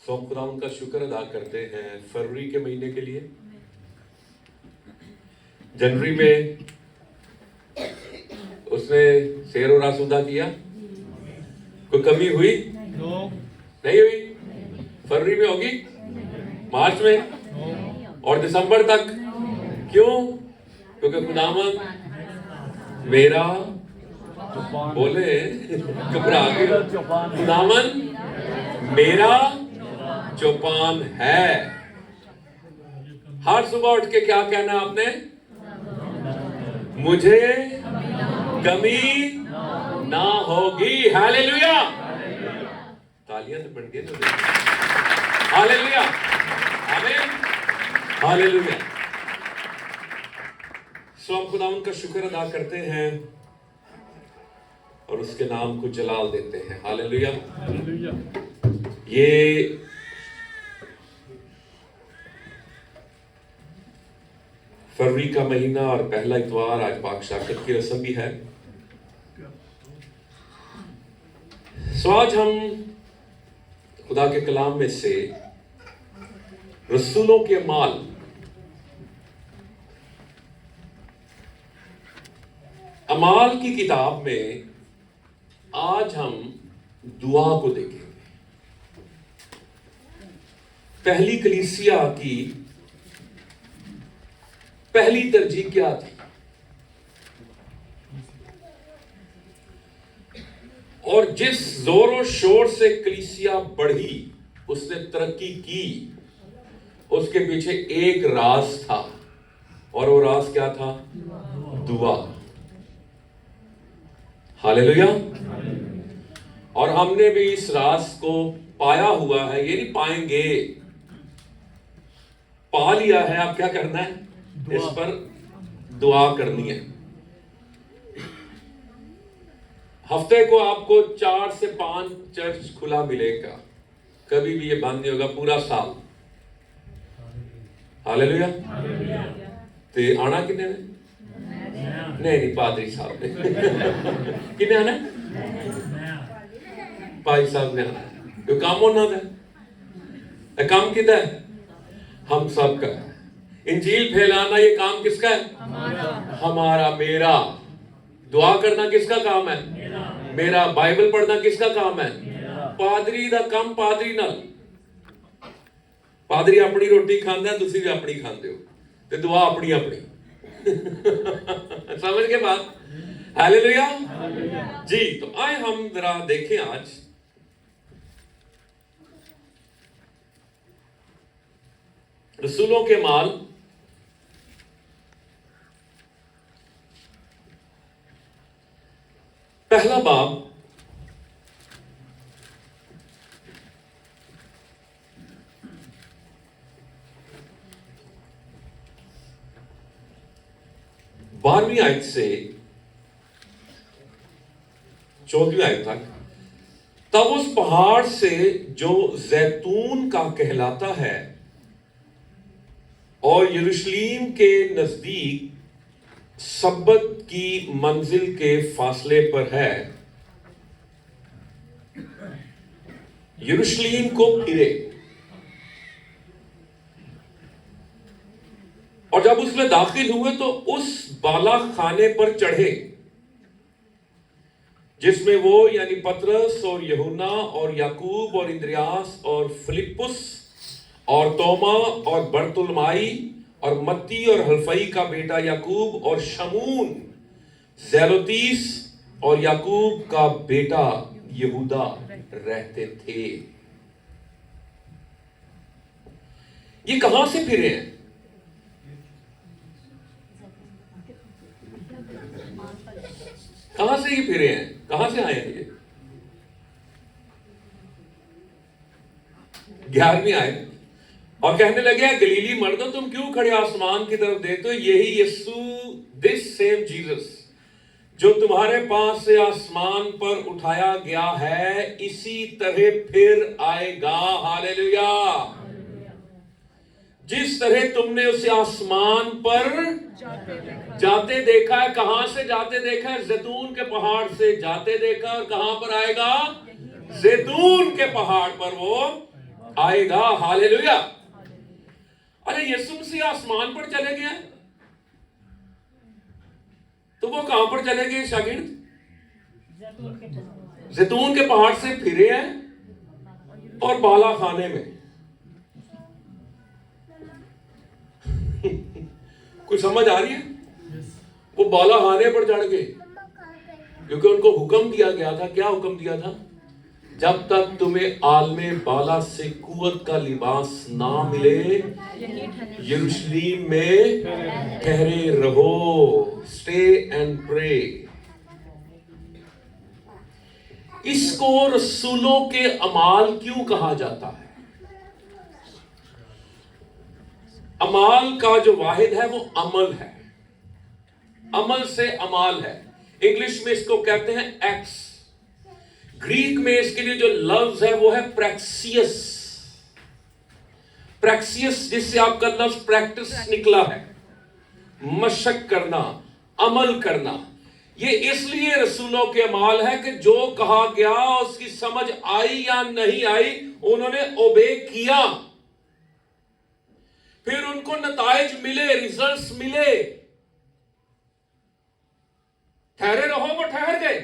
सो हम खुदा उनका शुक्र अदा करते हैं फरवरी के महीने के लिए। जनवरी में उसने शेर और आसूदा किया, कोई कमी हुई नहीं हुई। फरवरी में होगी, मार्च में और दिसंबर तक। क्यों? क्योंकि खुदावन मेरा बोले घबरा गए, खुदावन मेरा चौपान है। हर सुबह उठ के क्या कहना आपने? मुझे कमी ना होगी। हालेलुया, तालियां तो बढ़ गई ना। हालेलुया, आमीन, हालेलुया। सो हम खुदा उनका शुक्र अदा करते हैं और उसके नाम को जलाल देते हैं। हालेलुया। ये फरवरी का महीना और पहला इतवार, आज पाक शाकत की रस्म भी है। सो आज हम खुदा के कलाम में से रसूलों के माल अमाल की किताब में आज हम दुआ को देखेंगे। पहली कलीसिया की पहली तरजीह क्या थी और जिस जोरों शोर से कलीसिया बढ़ी, उसने तरक्की की, उसके पीछे एक राज था और वो राज क्या था? दुआ। हालेलुया। और हमने भी इस राज को पाया हुआ है, ये नहीं पाएंगे, पा लिया है। आप क्या करना है? इस पर दुआ करनी है। हफ्ते को आपको 4 से 5 चर्च खुला मिलेगा, कभी भी ये बंद नहीं होगा पूरा साल। हालेलुया। ते आना किन्ने ने? नहीं, पादरी साहब ने। किन्ने आना? भाई साहब ने आना। जो काम उन्होंने है, काम कितना है? हम सब का है। इंजील फैलाना ये काम किसका है? हमारा, मेरा। दुआ करना किसका काम है? मेरा। बाइबल पढ़ना किसका काम है? पादरी दा काम पादरी नाल। पादरी अपनी रोटी खांदा है, तुसी भी अपनी खांदे हो, ते दुआ अपनी अपनी। समझ के बात? हालेलुया जी। तो आए हम जरा देखें आज रसूलों के माल पहला बाब बारहवीं आयत से 14वीं आयत तक। तब उस पहाड़ से जो जैतून का कहलाता है और यरूशलेम के नजदीक सब्बत की मंजिल के फासले पर है, यरूशलेम को फिरे और जब उसमें दाखिल हुए तो उस बाला खाने पर चढ़े जिसमें वो यानी पतरस और यूहन्ना और याकूब और इंद्रियास और फिलिप्पुस और तोमा और बरतुलमाई और मत्ती और हल्फई का बेटा याकूब और शमून, ज़ेलोतीस और याकूब का बेटा यहूदा रहते थे। ये कहां से फिरे हैं? कहां से ये फिरे हैं? कहां से आए हैं ये? 11वीं आयत। और कहने लगे, गलीली मर्दों, तुम क्यों खड़े आसमान की तरफ देखते हो? यही यीशु, दिस सेम जीसस, जो तुम्हारे पास से आसमान पर उठाया गया है, इसी तरह फिर आएगा। हालेलुया। जिस तरह तुमने उसे आसमान पर जाते देखा है। कहां से जाते देखा है? जैतून के पहाड़ से जाते देखा। और कहां पर आएगा? जैतून के पहाड़ पर वो आएगा। हालेलुया। अरे यीशु मसीह आसमान पर चले गए तो वो कहां पर चले गए शागिर्द? जैतून के पहाड़ से फिरे हैं और बाला खाने में। कुछ समझ आ रही है? वो बाला खाने पर चढ़ गए क्योंकि उनको हुक्म दिया गया था। क्या हुक्म दिया था? जब तक तुम्हें आलमे बाला से कुव्वत का लिबास ना मिले यरूशलेम में ठहरे रहो। Stay and pray. इसको रसूलों के अमाल क्यों कहा जाता है? अमाल का जो वाहिद है वो अमल है। अमल से अमाल है। इंग्लिश में इसको कहते हैं एक्ट्स। ग्रीक में इसके लिए जो लफ्ज है वो है प्रैक्सियस। प्रैक्सियस जिससे आपका लफ्ज प्रैक्टिस निकला है। मशक करना, अमल करना। ये इसलिए रसूलों के अमाल है कि जो कहा गया उसकी समझ आई या नहीं आई, उन्होंने ओबे किया, फिर उनको नताइज मिले, रिजल्ट्स मिले। ठहरे रहो, वो ठहर गए।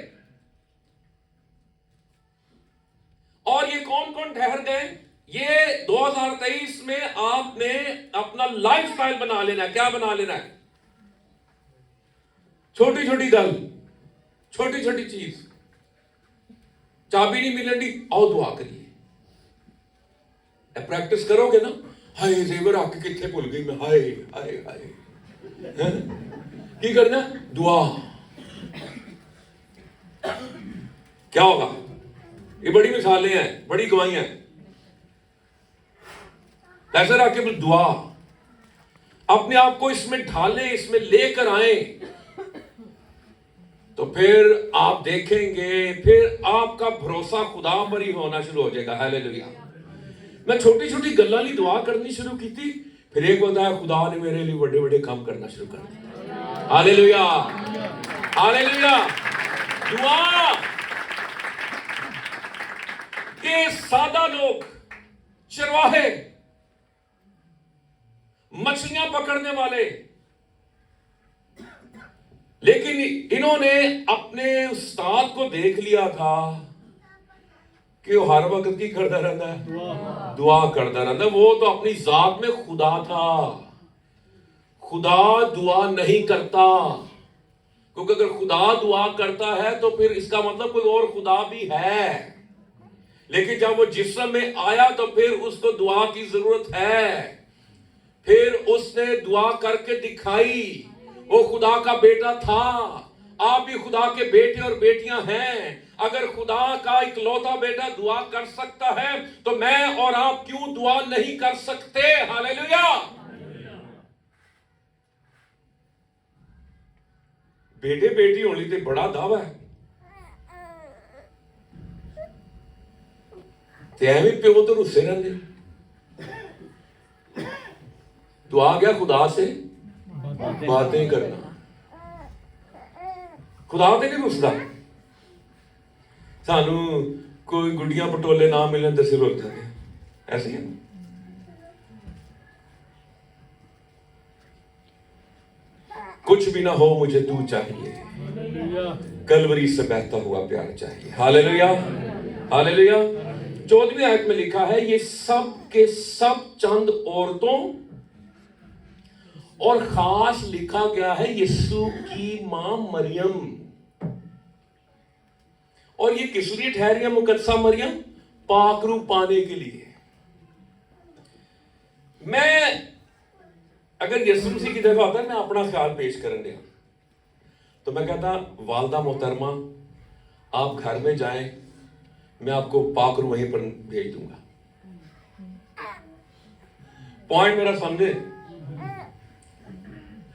और ये कौन कौन ठहर गए? ये 2023 में आपने अपना लाइफस्टाइल बना लेना है। क्या बना लेना है? छोटी छोटी गल, छोटी छोटी चीज। चाबी नहीं मिलेगी, आओ दुआ करिए। प्रैक्टिस करोगे ना, हाय जेवर आके कितने भूल गई मैं, हाय हाय हाय। की करना? दुआ। क्या होगा? ये बड़ी मिसालें हैं, बड़ी गवाहियां हैं। ऐसे रख के दुआ, अपने आप को इसमें ढालें, इसमें लेकर आए, तो फिर आप देखेंगे, फिर आपका भरोसा खुदा पर ही होना शुरू हो जाएगा। हालेलुया। मैं छोटी छोटी गल्लां ली दुआ करनी शुरू की थी, फिर एक बताया खुदा ने मेरे लिए बड़े बड़े काम करना शुरू कर दिया। Hallelujah, hallelujah. दुआ के सादा लोग, चरवाहे, मछलियां पकड़ने वाले, लेकिन इन्होंने अपने उस्ताद को देख लिया था कि वो हर वक्त की करता रहता है, दुआ करता रहता है। वो तो अपनी जात में खुदा था। खुदा दुआ नहीं करता, क्योंकि अगर खुदा दुआ करता है तो फिर इसका मतलब कोई और खुदा भी है। लेकिन जब वो जिस्म में आया तो फिर उसको दुआ की जरूरत है। फिर उसने दुआ करके दिखाई। वो खुदा का बेटा था। आप भी खुदा के बेटे और बेटियां हैं। अगर खुदा का इकलौता बेटा दुआ कर सकता है तो मैं और आप क्यों दुआ नहीं कर सकते? हालेलुया। बेटे बेटी होने ते बड़ा दावा है। प्यो तो रुस्से रहते। तो आ गया खुदा से बातें करना। खुदा ते नहीं रुसदा। सानू कोई गुड़ियां पटोले ना मिलन तो सिर उठ जाते, ऐसे है। कुछ भी ना हो मुझे तू चाहिए, कलवरी से बहता हुआ प्यार चाहिए। Hallelujah, hallelujah. 14वीं आयत में लिखा है, ये सब के सब चंद औरतों और खास लिखा गया है यीशु की मां मरियम। और ये किस लिए ठहरी है मुकद्दसा मरियम? पाकरू पाने के लिए। मैं अगर यीशु मसीह की जगह होता, मैं अपना ख्याल पेश करने दिया तो मैं कहता, वालदा मोहतरमा आप घर में जाएं, मैं आपको पाकरू वहीं पर भेज दूंगा। पॉइंट मेरा समझे?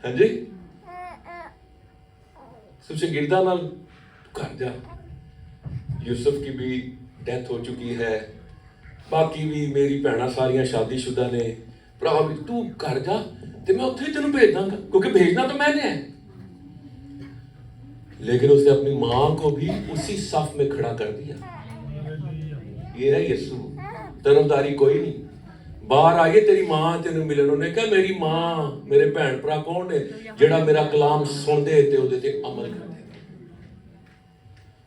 हाँ जी। सबसे गिरदा नाल घर जा। यूसुफ की भी डेथ हो चुकी है, बाकी भी मेरी भैणा सारियां शादीशुदा ने। भरा भी तू घर जा तो मैं उत्थे तेन भेज दांगा, क्योंकि भेजना तो मैंने है। लेकिन उसने अपनी मां को भी उसी सफ में खड़ा कर दिया। ये है यीशु। तरफदारी कोई नहीं। बाहर आइए तेरी मां तेन मिलन, उन्हें कहा मेरी मां मेरे भैन भरा कौन है जेड़ा मेरा कलाम सुनते ते उहदे ते अमल करते।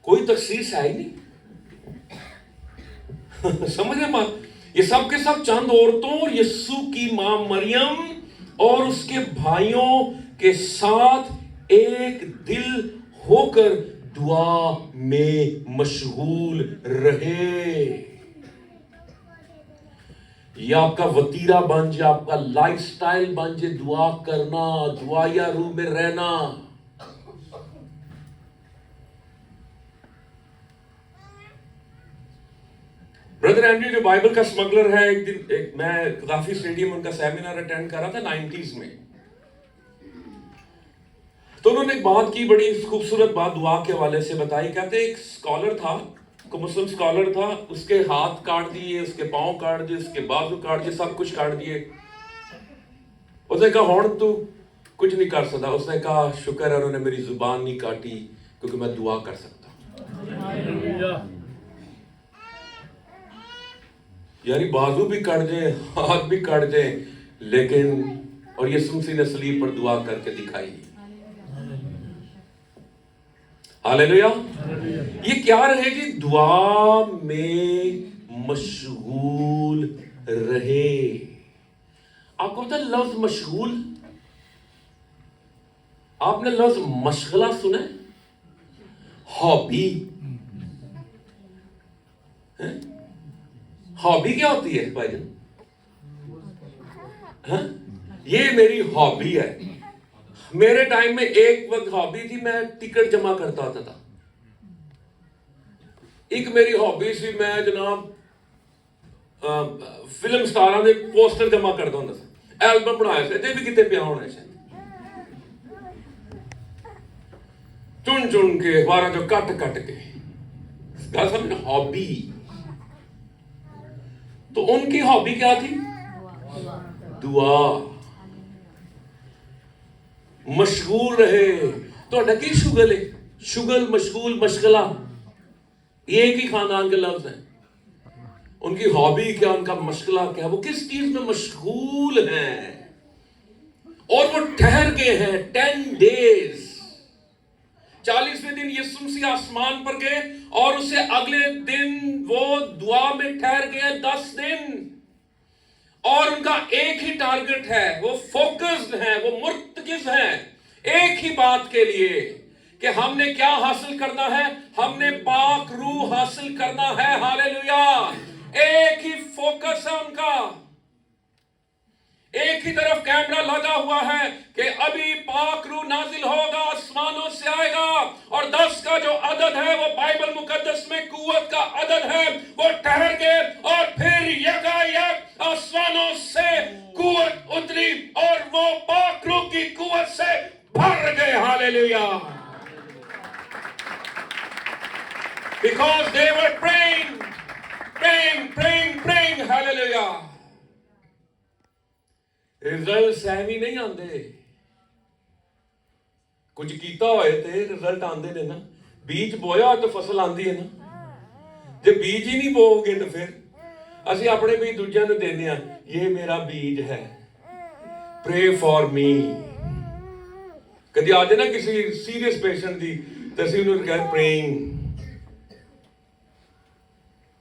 कोई तखसीस है ही नहीं। समझ रहे बात? ये सब के सब चंद औरतों और यीशु की मां मरियम और उसके भाइयों के साथ एक दिल होकर दुआ में मशगूल रहे। ये आपका वतीरा बन जाए, आपका लाइफस्टाइल बन जाए, दुआ करना, दुआया रूह में रहना। ब्रदर एंड्रयू जो बाइबल का स्मगलर है, मैं काफी स्टेडियम उनका सेमिनार अटेंड कर रहा था 90s में, तो उन्होंने एक बात की, बड़ी खूबसूरत बात दुआ के हवाले से बताई। कहते एक स्कॉलर था, मुस्लिम स्कॉलर था, उसके हाथ काट दिए, उसके पांव काट दिए, उसके बाजू काट दिए, सब कुछ काट दिए। उसने कहा हुण तू कुछ नहीं कर सकता। उसने कहा शुक्र है उन्होंने मेरी जुबान नहीं काटी क्योंकि मैं दुआ कर सकता। यानी बाजू भी कट जाए, हाथ भी कट जाए, लेकिन और यीशु मसीह ने सलीब पर दुआ करके दिखाई। हालेलुया। ये क्या रहेगी? दुआ में मशगूल रहे। आपको पता है लफ्ज मशगूल, आपने लफ्ज मशगला सुना है? हॉबी। हॉबी क्या होती है भाईजान? ये मेरी हॉबी है। मेरे टाइम में एक वक्त हॉबी थी, मैं टिकट जमा करता होता था। एक मेरी हॉबी सी, मैं जनाब फिल्म स्टारां दे पोस्टर जमा करता हूं, एल्बम बनाए थे, भी कितने पिया होने शायद, चुन चुन के अखबारों जो कट कट के, गल समझ, हॉबी। तो उनकी हॉबी क्या थी? दुआ। मशगूल रहे। तो की शुगल है? शुगल, मशगूल, मशगला, ये एक ही खानदान के लफ्ज हैं। उनकी हॉबी क्या, उनका मशगला क्या, वो किस चीज में मशगूल हैं, और वो ठहर गए हैं 10 डेज। 40वें दिन यीशु मसीह आसमान पर गए और उससे अगले दिन वो दुआ में ठहर गए 10 दिन। और उनका एक ही टारगेट है, वो फोकस्ड है, वो मुर्तकिज है एक ही बात के लिए कि हमने क्या हासिल करना है? हमने पाक रूह हासिल करना है। हालेलुया। एक ही फोकस है उनका, एक ही तरफ कैमरा लगा हुआ है कि अभी पाक रूह नाजिल होगा, आसमानों से आएगा, और 10 का जो अदद है वो बाइबल मुकद्दस में कुव्वत का अदद है। वो ठहर गए और फिर यकायक आसमानों से कुव्वत उतरी और वो पाक रूह की कुव्वत से भर गए। Hallelujah. Because they were praying, praying, praying, praying. Hallelujah. Result सहमी नहीं आते, कुछ कीता होए ते रिजल्ट आंदे ने ना। बीज बोया तो फसल आंदी है ना। जब बीज ही नहीं बोओगे तो फिर ਅਸੀਂ ਆਪਣੇ ਵੀ ਦੂਜਿਆਂ ਨੂੰ ਦੇਨੇ ਆ, ਇਹ ਮੇਰਾ बीज है, प्रे फॉर मी। कभी आ जाए ना किसी सीरियस पेशेंट की, तो ਅਸੀਂ ਉਹਨੂੰ ਕਹੇ प्रेइंग।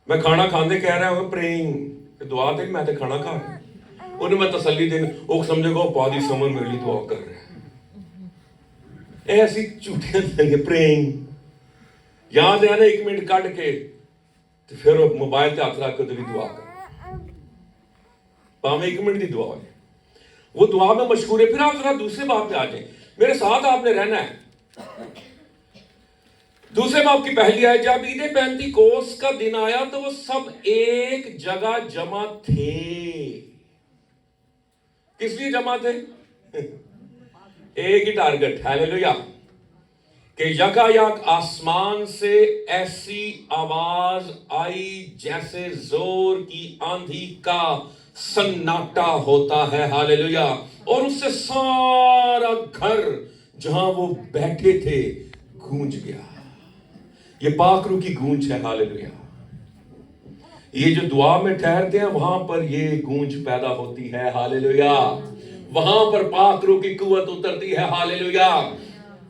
मैं खाना खाने कह रहा हूँ प्रेइंग, दुआ तो मैं तो खाना खा, उन्हें मैं तसल्ली देनी, वो समझेगा पादी समझ मेरे लिए दुआ कर रहे हैं। ऐसी झूठियां लगे प्रेइंग। याद है ना 1 मिनट कट के तो फिर मोबाइल से हाथ रख के दुआ कर, भावे 1 मिनट की दुआ हो, वो दुआ में मशहूर है। फिर आप जरा दूसरे बात पे आ जाए, मेरे साथ आपने रहना है। दूसरे बाब की पहली आयत, जब ईद पेंतीकोस्त का दिन आया तो वो सब एक जगह जमा थे। किस लिए जमा थे? एक ही टारगेट। हालेलुया। कि यकायक आसमान से ऐसी आवाज आई जैसे जोर की आंधी का सन्नाटा होता है। हालेलुया। और उससे सारा घर जहां वो बैठे थे गूंज गया। ये पाक रूह की गूंज है। हालेलुया। ये जो दुआ में ठहरते हैं वहां पर ये गूंज पैदा होती है, हालेलुया। वहां पर पाक रूह की कुव्वत उतरती है, हालेलुया।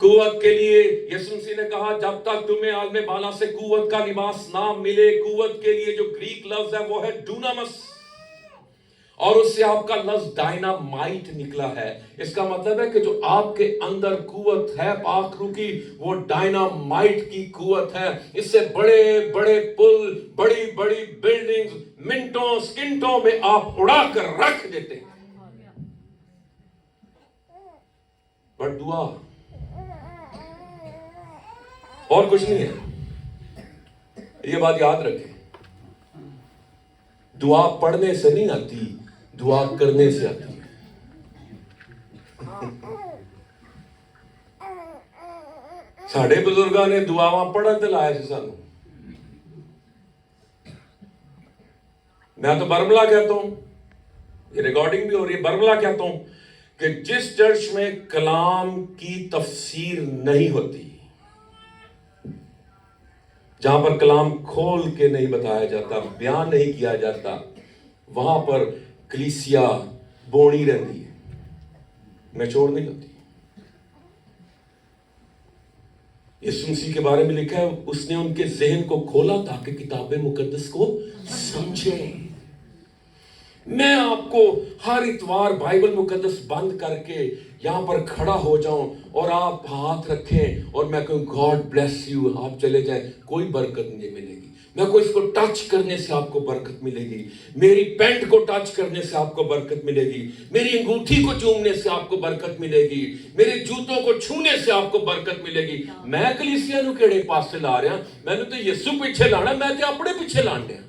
कुव्वत के लिए यीशु मसीह ने कहा, जब तक तुम्हें आलमे बाला से कुव्वत का लिबास ना मिले, कुव्वत के लिए जो ग्रीक लफ्ज है वो है डूनामस, और उससे आपका लफ्ज डायनामाइट निकला है। इसका मतलब है कि जो आपके अंदर कुव्वत है पाक रूह की, वो डायनामाइट की कुव्वत है। इससे बड़े बड़े पुल, बड़ी बड़ी बिल्डिंग्स मिनटों सेकंडों में आप उड़ा कर रख देते हैं। पर दुआ और कुछ नहीं है, ये बात याद रखें। दुआ पढ़ने से नहीं आती, दुआ करने से आती है। साढ़े बुजुर्गों ने दुआवां पढ़न ते लाया सी सानू। मैं तो बरमला कहता हूं, ये रिकॉर्डिंग भी हो रही है, बरमला कहता हूं कि जिस चर्च में कलाम की तफसीर नहीं होती, जहां पर कलाम खोल के नहीं बताया जाता, बयान नहीं किया जाता, वहां पर कलीसिया बोनी रहती है, मैच्योर नहीं होती। यीशु मसीह के बारे में लिखा है, उसने उनके ज़हन को खोला ताकि किताबे मुकद्दस को समझे। मैं आपको हर इतवार बाइबल मुकद्दस बंद करके यहां पर खड़ा हो जाऊं और आप हाथ रखें और मैं कहूं गॉड ब्लेस यू, आप चले जाएं, कोई बरकत नहीं मिलेगी। मैं कोई इसको टच करने से आपको बरकत मिलेगी, मेरी पैंट को टच करने से आपको बरकत मिलेगी, मेरी अंगूठी को चूमने से आपको बरकत मिलेगी, मेरे जूतों को छूने से आपको बरकत मिलेगी। मैं कलीसिया नूं किहड़े पासे ला रहा, मैंने तो यीशु पीछे लाना, मैं तो अपने पीछे लाण दिया।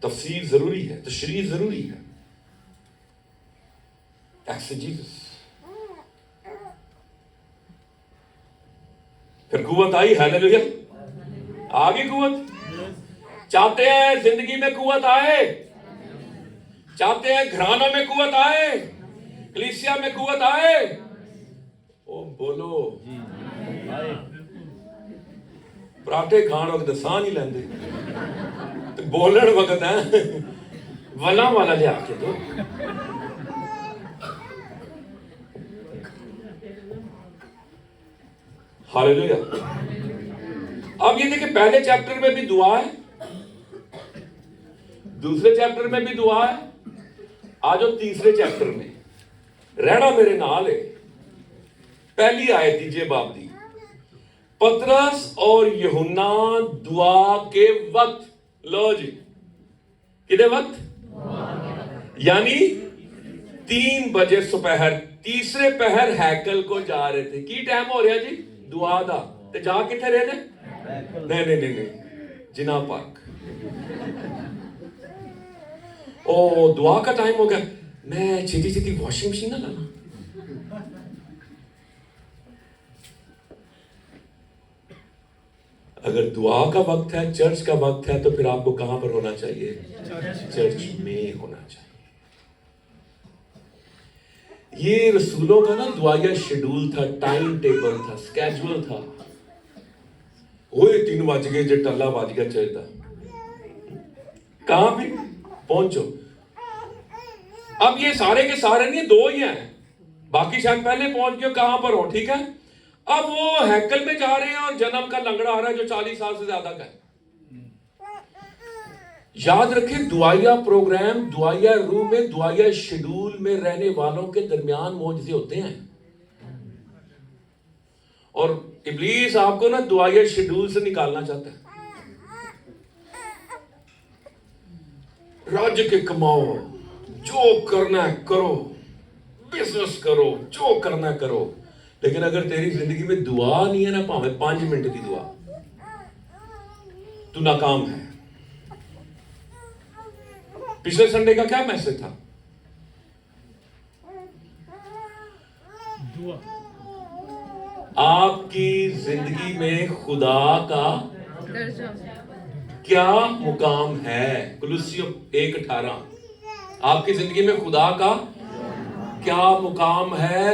तफसीर जरूरी है, तशरीह जरूरी है, एक्सेजेसिस। फिर कुव्वत आई, हालेलुया, आ गई कुव्वत। चाहते हैं जिंदगी में कुव्वत आए, चाहते हैं घरानों में कुव्वत आए, कलीसिया में कुव्वत आए, ओ बोलो। पराठे खाण वक्त साह नहीं लेंदे, बोलण वक्त है वला वाला लिया के दो। हालेलुया। अब ये देखिए, पहले चैप्टर में भी दुआ है, दूसरे चैप्टर में भी दुआ है, आज और तीसरे चैप्टर में रहना मेरे नाल है। पहली आयत दीजिए बाप दी, पतरस और यूहन्ना दुआ के वक्त, लो जी किदे वक्त, यानी 3 बजे सुपहर, तीसरे पहर हैकल को जा रहे थे। की टाइम हो रहा जी दुआ दा, ते जा किथे रहे थे? नहीं, जिना पार्क। ओ दुआ का टाइम हो गया, मैं छेती छेती वॉशिंग मशीन ना लाना। अगर दुआ का वक्त है, चर्च का वक्त है, तो फिर आपको कहां पर होना चाहिए? चर्च में होना चाहिए। ये रसूलों का ना दुआया शेड्यूल था, टाइम टेबल था, स्केड्यूल था। ओए 3 बज गए जे टल्ला बज गया चर्च का, कहां भी पहुंचो। अब ये सारे के सारे नहीं, 2 ही हैं, बाकी शायद पहले पहुंच गए, कहां पर हो, ठीक है। अब वो हैकल में जा रहे हैं और जन्म का लंगड़ा आ रहा है जो 40 साल से ज्यादा का है। याद रखें, दुआया प्रोग्राम, दुआया रूम में, दुआया शेड्यूल में रहने वालों के दरमियान मौजूद होते हैं। और इब्लीस आपको ना दुआया शेड्यूल से निकालना चाहता है। राज्य के कमाओ, जो करना है करो, बिजनेस करो, जो करना है करो, लेकिन अगर तेरी जिंदगी में दुआ नहीं है ना, भावे 5 मिनट की दुआ, तू नाकाम है। पिछले संडे का क्या मैसेज था? दुआ। आपकी जिंदगी में खुदा का क्या मुकाम है? कुलुस्सियों 1:18। आपकी जिंदगी में खुदा का क्या मुकाम है?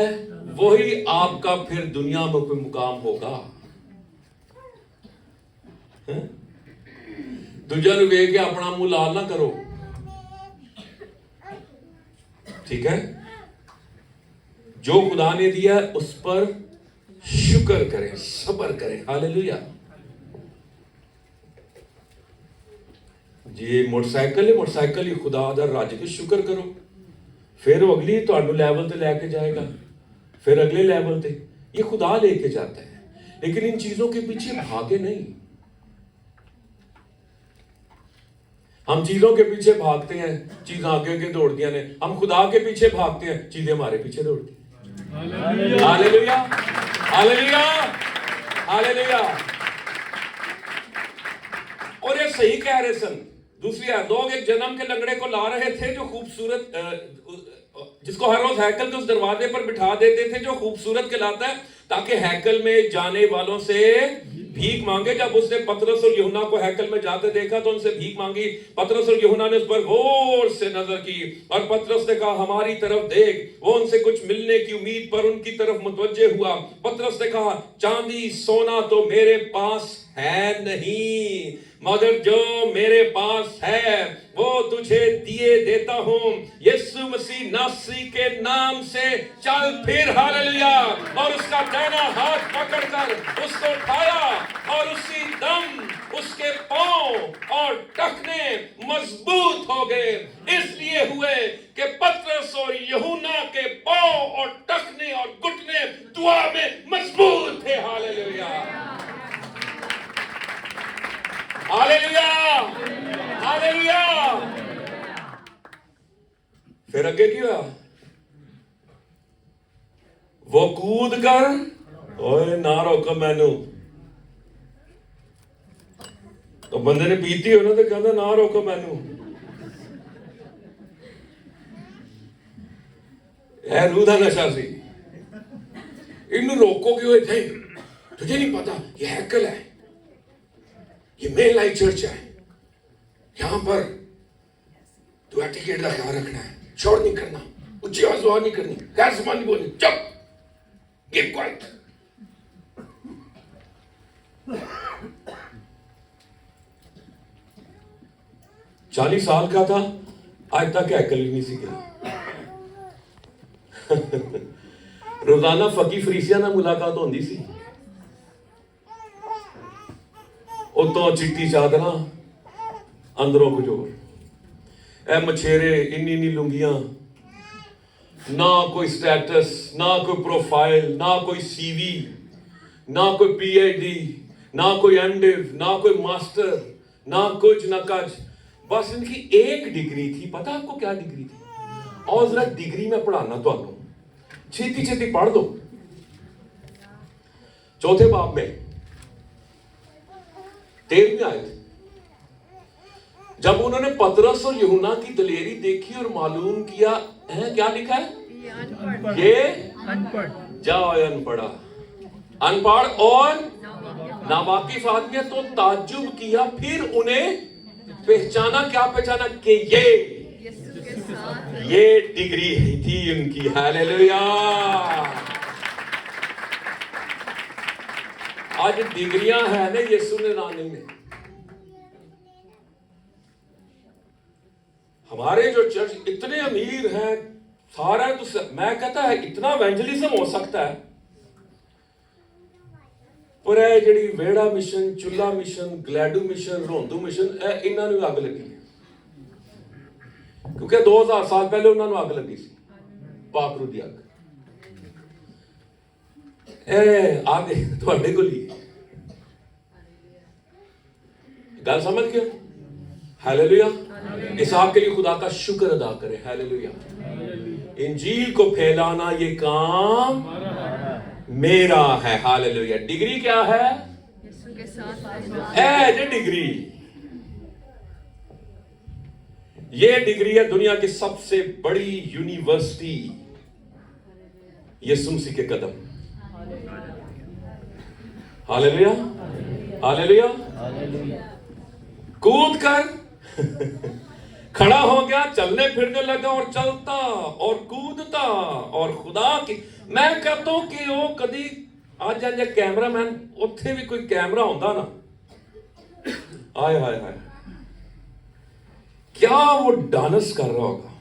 वही आपका फिर दुनिया में कोई मुकाम होगा। दूजा नु वेख के अपना मुंह लाल ना करो, ठीक है? जो खुदा ने दिया उस पर शुक्र करें, सब्र करें। हालेलुया। जी मोटरसाइकिल है, मोटरसाइकिल ही खुदा दा रज के शुक्र करो, फिर वो अगली तुहानू लैवल ते लेके जाएगा, फिर अगले लेवल ते। ये खुदा लेके जाता है, लेकिन इन चीजों के पीछे भागे नहीं। हम चीजों के पीछे भागते हैं, चीजें आगे आगे दौड़ती ने। हम खुदा के पीछे भागते हैं, चीजें हमारे पीछे दौड़ती हैं। Hallelujah, hallelujah, hallelujah. और ये सही कह रहे सन। दूसरी है, लोग एक जन्म के लंगड़े को ला रहे थे, जो खूबसूरत, जिसको हर रोज हैकल के उस दरवाजे पर बिठा देते थे, जो खूबसूरत कहलाता है, ताकि हैकल में जाने वालों से भीख मांगे। जब उसने पतरस और यूहन्ना को हैकल में जाते देखा तो उनसे भीख मांगी। पतरस और यूहन्ना ने उस पर गौर से नजर की और पतरस ने कहा, हमारी तरफ देख। वो उनसे कुछ मिलने की उम्मीद पर उनकी तरफ मुतवज्जे हुआ। पतरस ने कहा, चांदी सोना तो मेरे पास है नहीं, मगर जो मेरे पास है वो तुझे दिए देता हूं। यीशु मसीह नासरी के नाम से चल फिर। हालेलुया। और उसका दाहिना हाथ पकड़कर उसको उठाया और उसी दम उसके पांव और टखने मजबूत हो गए। इसलिए हुए कि पतरस और यूहन्ना के पांव और टखने और घुटने दुआ में मजबूत थे। Hallelujah, hallelujah, hallelujah. फिर आगे क्या हुआ? वो कूद कर, ओए ना रोको मैनू। तो बंदे ने पीती हो ना, तो कहता ना रोको मैनू। है रूह दा नशा सी। इन्हू रोको क्यों थे? तुझे नहीं पता ये हैकल है, ये मेन लाइफ चर्च है, यहां पर तू एटिकेट का ख्याल रखना है, शोर नहीं करना, ऊंची आवाज नहीं करनी, गैर जबान नहीं बोलनी, चुप, कीप क्वाइट। चालीस साल का था, आज तक हैकल ही नहीं सीखा। रोजाना फकी फरीसिया ना मुलाकात होती सी। उतों चिट्टी चादरा, अंदरों कजोर, ए मछेरे, इन्नी लुंगियां, ना कोई स्टेटस, ना कोई प्रोफाइल, ना कोई सीवी, ना कोई पीएचडी, ना कोई एमडिव, ना कोई मास्टर, ना कुछ ना कच। बस इनकी एक डिग्री थी। पता आपको क्या डिग्री थी? और जरा डिग्री में पढ़ाना तो आपको, छेती छेती पढ़ दो। चौथे बाब में 13वीं आयत, जब उन्होंने पतरस और यूहन्ना की दलेरी देखी और मालूम किया, है क्या लिखा है? ये अनपढ़, जाओ अनपढ़ा, अनपढ़ और नावाकिफ आदमी, तो ताज्जुब किया। फिर उन्हें पहचाना। क्या पहचाना? कि ये डिग्री थी उनकी। हालेलुया। आज डिग्रियां है ना यीशु ने नाने में। हमारे जो चर्च इतने अमीर हैं, सारा तो मैं कहता है इतना एवेंजलिज्म हो सकता है, पर है जी वेड़ा मिशन, चुला मिशन, ग्लैडू मिशन, रोंदू मिशन, इन्होंने अग लगी। क्योंकि 2000 साल पहले उन्होंने अग लगी सी, पाखरू की अग। आगे थोड़े को ली गल समझ गए? हालेलुया। इस आपके लिए खुदा का शुक्र अदा करें। हालेलुया। इंजील को फैलाना ये काम मेरा है। हालेलुया। डिग्री क्या है? यीशु के साथ एज ए डिग्री। ये डिग्री है दुनिया की सबसे बड़ी यूनिवर्सिटी, यीशु मसीह के कदम। Hallelujah, hallelujah. कूद कर खड़ा हो गया, चलने फिरने लगा और चलता और कूदता और खुदा की मैं कहता हूं कि वो कदी आज जे कैमरामैन उत्थे भी कोई कैमरा होता ना, आय हाय हाय, क्या वो डांस कर रहा होगा।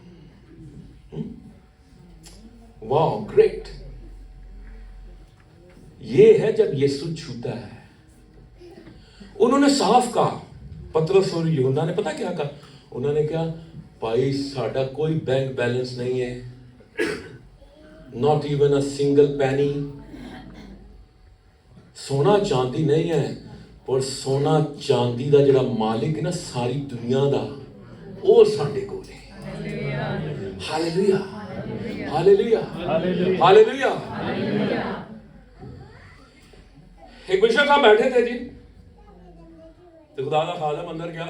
वाह ग्रेट। ये है जब यीशु छूता है। उन्होंने साफ कहा, पतरस और यूहन्ना ने पता क्या कहा, उन्होंने कहा भाई साडा कोई बैंक बैलेंस नहीं है, नॉट इवन अ सिंगल पैनी, सोना चांदी नहीं है, पर सोना चांदी का जिहड़ा मालिक है ना सारी दुनिया का, वो साडे कोल है। Hallelujah hallelujah hallelujah. एक बिशप साहब बैठे थे जी, तो खुदा का खादम अंदर गया,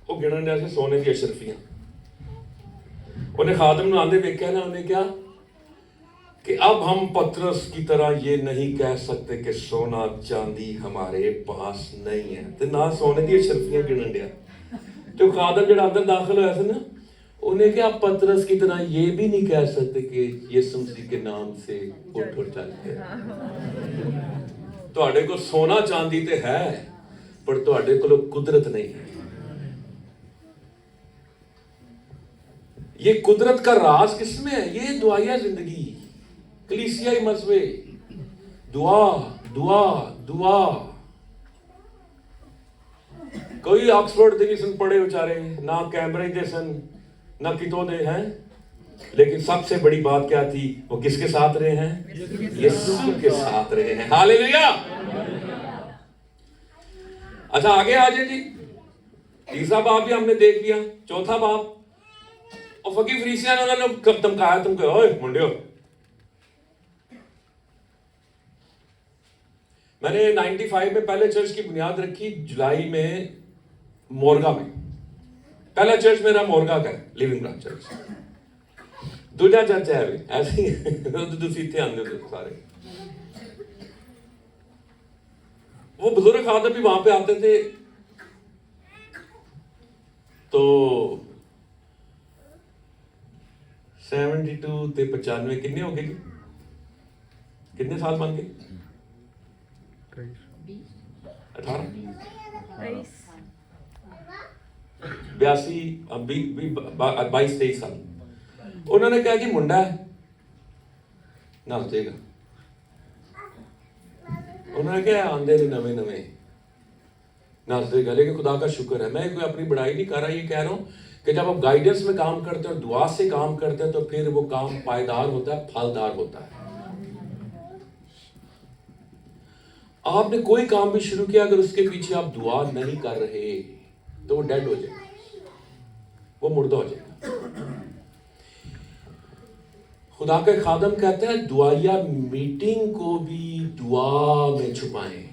वो गिनन रहा से सोने की अशरफियां। उन्हें खादम ने आंदे देखा ना, उन्हें क्या कि अब हम पतरस की तरह ये नहीं कह सकते कि सोना चांदी हमारे पास नहीं है, तो ना सोने की अशरफियां गिनन दिया। तो खादम जो अंदर दाखिल होया था ना, उन्हें क्या पतरस की तरह ये भी नहीं कह सकते कि यीशु मसीह के नाम से उठ और चल के। तुहाडे को सोना चांदी ते है, पर तुहाडे को कुदरत नहीं है। ये कुदरत का राज किसमें है? ये दुआया जिंदगी, कलीसियाई मसवे, दुआ दुआ दुआ। कोई ऑक्सफोर्ड दे सन पढ़े बेचारे, ना कैम्ब्रिज दे सन, ना कितों दे हैं, लेकिन सबसे बड़ी बात क्या थी, वो किसके साथ रहे हैं? यीशु के साथ रहे हैं। हालेलुया। अच्छा आगे आ जाए जी, तीसरा बाप भी हमने देख लिया, चौथा बाप, और फकीर फरीसिया ने उन्होंने कब धमकाया तुमको, ओए मुंडियो। मैंने 95 में पहले चर्च की बुनियाद रखी, जुलाई में मोरगा में। पहला चर्च मेरा मोरगा का लिविंग ग्राउंड चर्च। दूसरा चर्च है अभी ऐसे ही दूसरी थे आंदे थे सारे। वो बुजुर्ग खादम भी वहां पे आते थे, तो 72 ते 95 कितने हो गए, कितने साल बन गए? 18 82 22-23 साल। उन्होंने कहा जी मुंडा है नस देगा। उन्होंने कहा आंदे ने नवे नवे नस देगा, लेकिन खुदा का शुक्र है, मैं कोई अपनी बड़ाई नहीं कर रहा, ये कह रहा हूं कि जब आप गाइडेंस में काम करते हैं और दुआ से काम करते हैं, तो फिर वो काम पायदार होता है, फलदार होता है। आपने कोई काम भी शुरू किया, अगर उसके पीछे आप दुआ नहीं कर रहे तो वो डेड हो जाएगा, वो मुर्दा हो जाएगा। खुदा के खादम कहते हैं दुआया मीटिंग को भी दुआ में छुपाएं।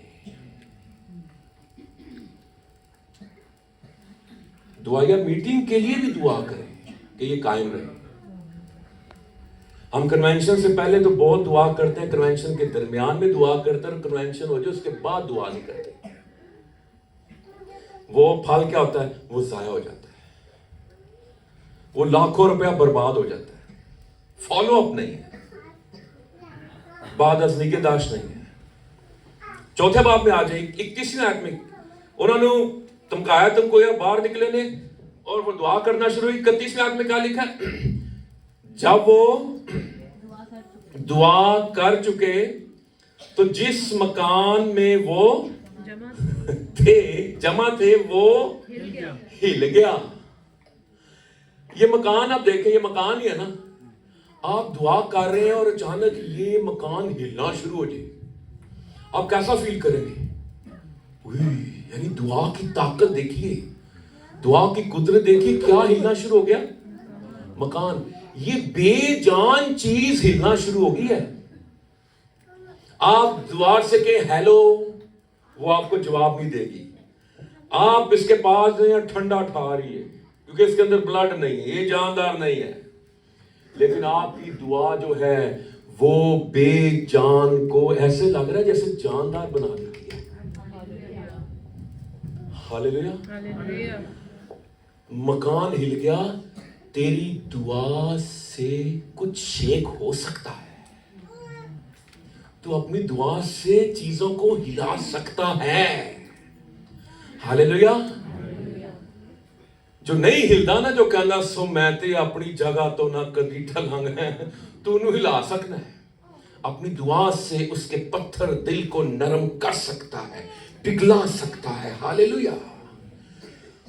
दुआया मीटिंग के लिए भी दुआ करें कि ये कायम रहे। हम कन्वेंशन से पहले तो बहुत दुआ करते हैं, कन्वेंशन के दरमियान में दुआ करते हैं, और कन्वेंशन हो जाए उसके बाद दुआ नहीं करते। वो फल क्या होता है? वो जाया हो जाता है, वो लाखों रुपया बर्बाद हो जाता है, फॉलो अप नहीं है, बाद अज निगहदाश्त नहीं है। चौथे बाब में आ जाए 21वें आयत में, उन्होंने धमकाया तुमको या बाहर निकले ने, और वो दुआ करना शुरू हुई। 31वें आयत में क्या लिखा है? जब वो दुआ कर चुके तो जिस मकान में वो जमा थे वो हिल गया। ये मकान आप देखें, ये मकान ही है ना, आप दुआ कर रहे हैं और अचानक ये मकान हिलना शुरू हो जाए, आप कैसा फील करेंगे? यानी दुआ की ताकत देखिए, दुआ की कुदरत देखिए, क्या हिलना शुरू हो गया? मकान। ये बेजान चीज हिलना शुरू हो गई है। आप द्वार से कहें हेलो, वो आपको जवाब नहीं देगी। आप इसके पास नहीं, ठंडा ठा रही है क्योंकि इसके अंदर ब्लड नहीं है, ये जानदार नहीं है, लेकिन आपकी दुआ जो है वो बेजान को ऐसे लग रहा है जैसे जानदार बना देती है। हालेलुया। मकान हिल गया, तेरी दुआ से कुछ शेक हो सकता है। तू अपनी दुआ से चीजों को हिला सकता है। हालेलुया। जो नहीं हिलदा ना, जो कहना सो मैं ते अपनी जगह तो ना कदी ढलांग है, तू उन्हें हिला सकना है। अपनी दुआ से उसके पत्थर दिल को नरम कर सकता है, पिघला सकता है। हालेलुया।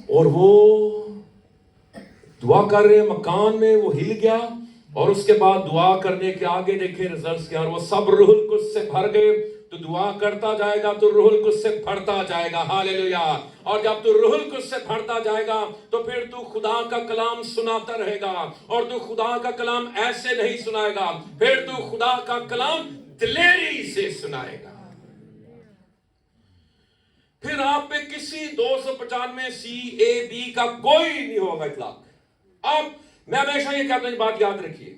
और वो दुआ कर रहे मकान में, वो हिल गया, और उसके बाद दुआ करने के आगे देखे रिजल्ट्स क्या, और वो सब रूहुल कुद्स से भर गए। तो दुआ करता जाएगा तो रूहुल कुद्स से भरता जाएगा। हालेलुया। और जब तू रूहुल कुद्स से भरता जाएगा तो फिर तू खुदा का कलाम सुनाता रहेगा, और तू खुदा का कलाम ऐसे नहीं सुनाएगा, फिर तू खुदा का कलाम दिलेरी से सुनाएगा। फिर आप पे किसी 295 CAB का कोई नहीं होगा इतलाक। अब मैं हमेशा ये कहता हूं, बात याद रखिए,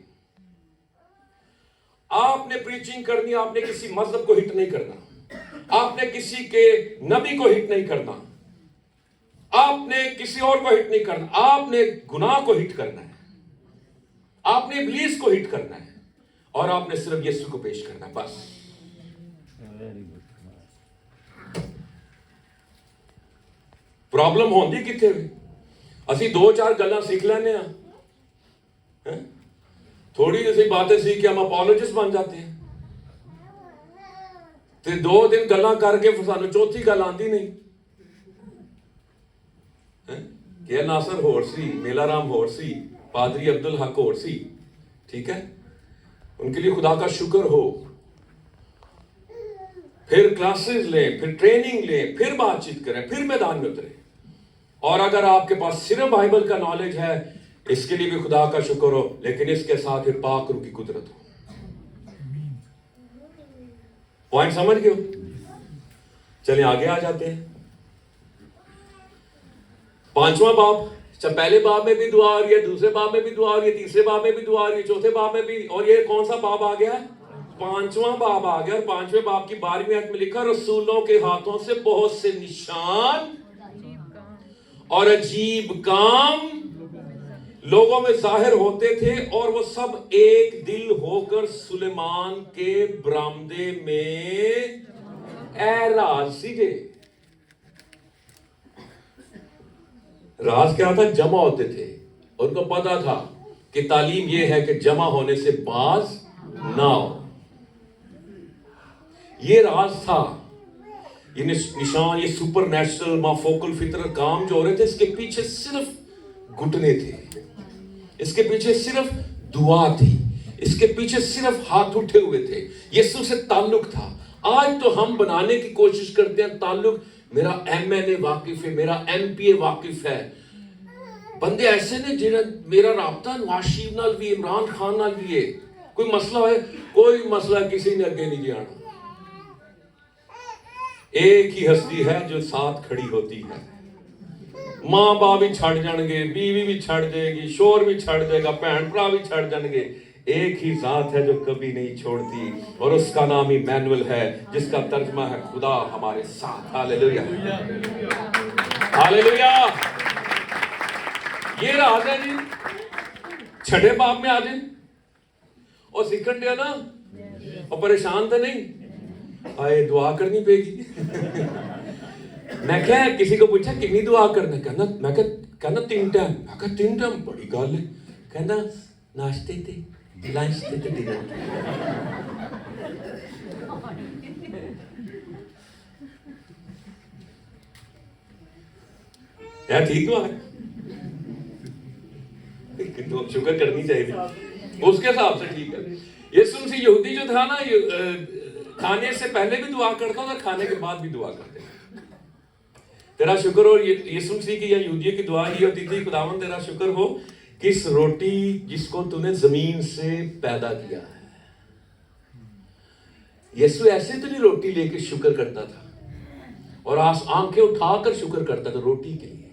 आपने प्रीचिंग करनी, आपने किसी मजहब को हिट नहीं करना, आपने किसी के नबी को हिट नहीं करना, आपने किसी और को हिट नहीं करना, आपने गुनाह को हिट करना है, आपने इब्लीस को हिट करना है, और आपने सिर्फ यीशु को पेश करना है, बस। प्रॉब्लम होंदी किथे वी? असी 2-4 गल्लां सीख लेने हैं, थोड़ी जैसी बातें सीख के हम अपोलोजिस्ट बन जाते हैं, ते 2 दिन गल्लां करके फिर सानू चौथी गल आंदी नहीं। के नासर होर सी, मेलाराम होर सी, पादरी अब्दुल हक होर सी, ठीक है, उनके लिए खुदा का शुक्र हो। फिर क्लासेस लें, फिर ट्रेनिंग लें, फिर बातचीत करें, फिर मैदान में उतरे। और अगर आपके पास सिर्फ बाइबल का नॉलेज है, इसके लिए भी खुदा का शुक्र हो, लेकिन इसके साथ ही पाक रूह की कुदरत हो। पॉइंट समझ गए? चलिए आगे आ जाते हैं। 5वां बाब, पहले बाब में भी दुआ आ रही है, दूसरे बाब में भी दुआ आ रही है, तीसरे बाब में भी दुआ आ रही है, चौथे बाब में भी, और ये कौन सा बाब आ गया? 5वां बाब आ गया। और 5वें बाब की 12वीं आयत में लिखा, रसूलों के हाथों से बहुत से निशान और अजीब काम लोगों में जाहिर होते थे, और वो सब एक दिल होकर सुलेमान के बरामदे में राज सीगे। राज क्या था? जमा होते थे। उनको पता था कि तालीम यह है कि जमा होने से बाज ना हो। ये राज था, ये निशान, ये सुपर नेचुरल माफोकल फितर काम जो हो रहे थे, इसके पीछे सिर्फ घुटने थे, इसके पीछे सिर्फ दुआ थी, इसके पीछे सिर्फ हाथ उठे हुए थे, यीशु से ताल्लुक था। आज तो हम बनाने की कोशिश करते हैं ताल्लुक, मेरा MNA वाकिफ है, मेरा MPA वाकिफ है। बंदे ऐसे ने जिन्हें मेरा राबता नवाज शरीफ नाल भी, इमरान खान नाल भी है, कोई मसला है, कोई मसला किसी ने अगे नहीं जाना। एक ही हस्ती है जो साथ खड़ी होती है। मां बाप भी छड़ जाएंगे, बीवी भी छड़ जाएगी, शोर भी छड़ जाएगा, भैन भरा भी छड़ जाएंगे, एक ही जात है जो कभी नहीं छोड़ती, और उसका नाम ही मैनुअल है, जिसका तर्जमा है खुदा हमारे साथ। Hallelujah, hallelujah. ये राज है जी। छठे बाप में आ जाए और सीखन दिया ना, और परेशान तो नहीं आए, दुआ करनी पेगी। मैं क्या किसी को पूछा कितनी दुआ करना, कहना मैं कहना 3 टाइम। मैं कहा 3 टाइम बड़ी गल है। कहना नाश्ते ते, लंच ते डिनर। यार ठीक हुआ है, तो शुक्र करनी चाहिए उसके हिसाब से, ठीक है। यीशु मसीह यहूदी जो था ना, खाने से पहले भी दुआ करता था और खाने के बाद भी दुआ करते थे। तेरा शुक्र हो, यीशु मसीह की या यहूदियों की दुआ ये होती थी, खुदावन तेरा शुक्र हो कि इस रोटी जिसको तूने जमीन से पैदा किया है। यीशु ऐसे तो नहीं रोटी लेके शुक्र करता था और आंखें उठाकर शुक्र करता था रोटी के लिए।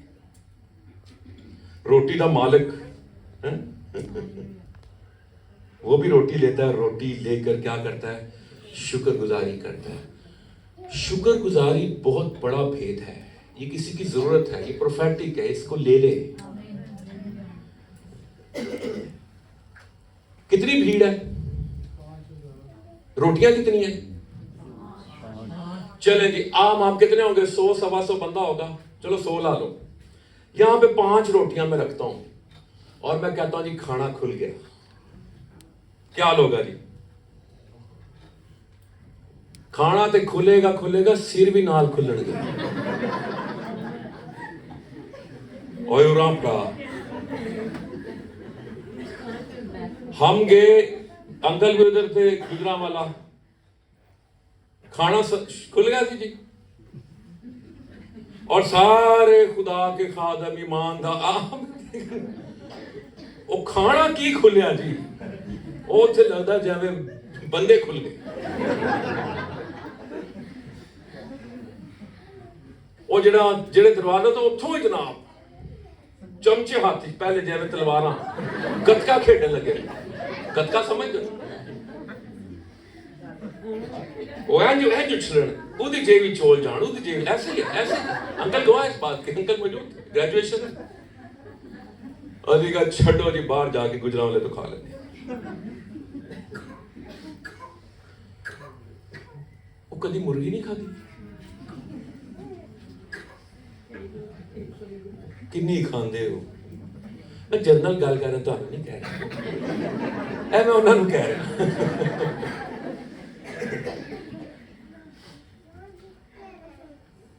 रोटी का मालिक है? वो भी रोटी लेता है, रोटी लेकर क्या करता है? शुक्रगुजारी करता है। शुक्रगुजारी बहुत बड़ा भेद है, ये किसी की जरूरत है, ये प्रोफेटिक है, इसको ले ले। कितनी भीड़ है, रोटियां कितनी है? चले जी, आप कितने होंगे? 100 सवा 100 बंदा होगा, चलो 100 ला लो। यहां पे 5 रोटियां मैं रखता हूं और मैं कहता हूं जी खाना खुल गया, क्या हाल होगा जी? खाना तो खुलेगा खुलेगा, सिर भी नाल खुलणगे। ओए भरा, हम गए, अंकल भी उधर थे गुजरांवाला, खाना खुल गया जी। और सारे खुदा के खादम ईमानदार वो खाना की खुलिया जी, वो थे लगता जिवें बंदे खुल गए। वो जेड़े दरवाजे तो उथों ही जनाब चमचे हाथी, पहले जिवें तलवारां गतका खेडन लगे। गतका समझ वो है जो छलन उदी जेवी चोल जान, उदी जेवी ऐसे ही ऐसे। अंकल गवाह इस बात के, अंकल मौजूद थे, ग्रेजुएशन है। अधिका छड़ो जी, बाहर जाके गुजरांवाले तो खा लेते। वो कभी मुर्गी नहीं खाती, किन्नी खांदे हो? मैं जनरल गल कर रहा, तुहानू नहीं कह रहा, मैं उन्होंने कह रहा।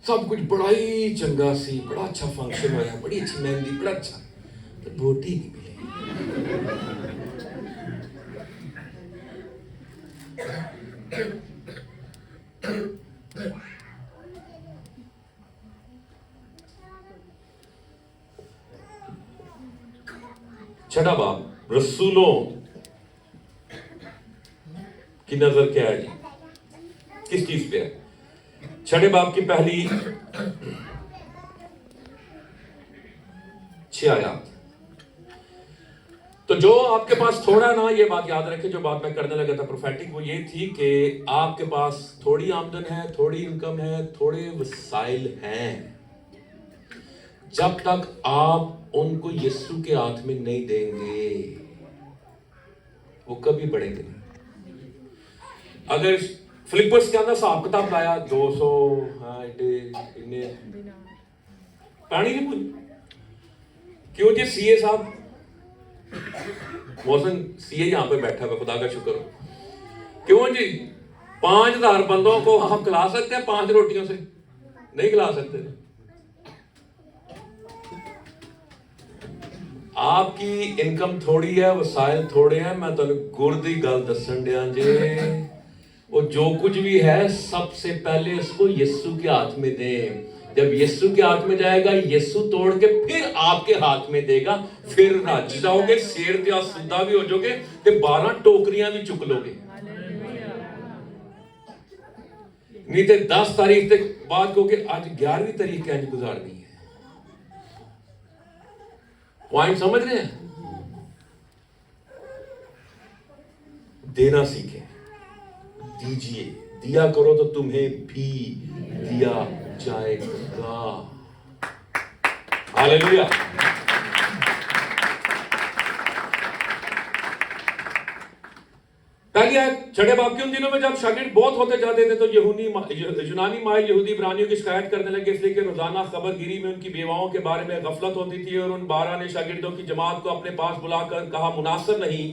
सब कुछ बड़ा ही चंगा सी, बड़ा अच्छा फंक्शन होया, बड़ी अच्छी मेहंदी, बड़ा अच्छा, तो बोटी नहीं मिली। छठा बाब, रसूलों की नजर क्या है जी? किस चीज पे है? छठे बाब की पहली 6 आयत। तो जो आपके पास थोड़ा ना, ये बात याद रखें, जो बात मैं करने लगा था प्रोफेटिक, वो ये थी कि आपके पास थोड़ी आमदन है, थोड़ी इनकम है, थोड़े वसाइल हैं, जब तक आप उनको यीशु के हाथ में नहीं देंगे वो कभी बढ़ेंगे नहीं। अगर फिलिप्पस के अंदर हिसाब किताब लाया 200, हाँ इन्ने पानी नहीं पूरी क्यों जी? सीए साहब, मौसम सीए यहां पे बैठा है, खुदा का शुक्र हो। क्यों जी? 5000 बंदों को हम खिला सकते हैं 5 रोटियों से? नहीं खिला सकते। आपकी इनकम थोड़ी है, वसाइल थोड़े हैं, मैं तुहानू गुर दी गल दसन दिया जे, वो जो कुछ भी है सबसे पहले उसको यीशु के हाथ में दे। जब यीशु के हाथ में जाएगा, यीशु तोड़ के फिर आपके हाथ में देगा, फिर रज जाओगे, शेर ते सुद्धा भी हो जाओगे, ते 12 टोकरियां भी चुक लोगे। नहीं तो 10 तारीख तक बाद कहोगे आज 11वीं तारीख कैसे गुजारनी है। पॉइंट समझ रहे हैं? देना सीखें, दीजिए, दिया करो तो तुम्हें भी दिया जाएगा। हालेलुया। पहली आयत, छठे बाब के, उन दिनों में जब शागिर्द बहुत होते जाते थे तो यूनानी माइल यहूदी इब्रानियों की शिकायत करने लगे, इसलिए कि रोजाना खबरगिरी में उनकी बेवाओं के बारे में गफलत होती थी। और उन 12 ने शागिर्दों की जमात को अपने पास बुलाकर कहा, मुनासिब नहीं,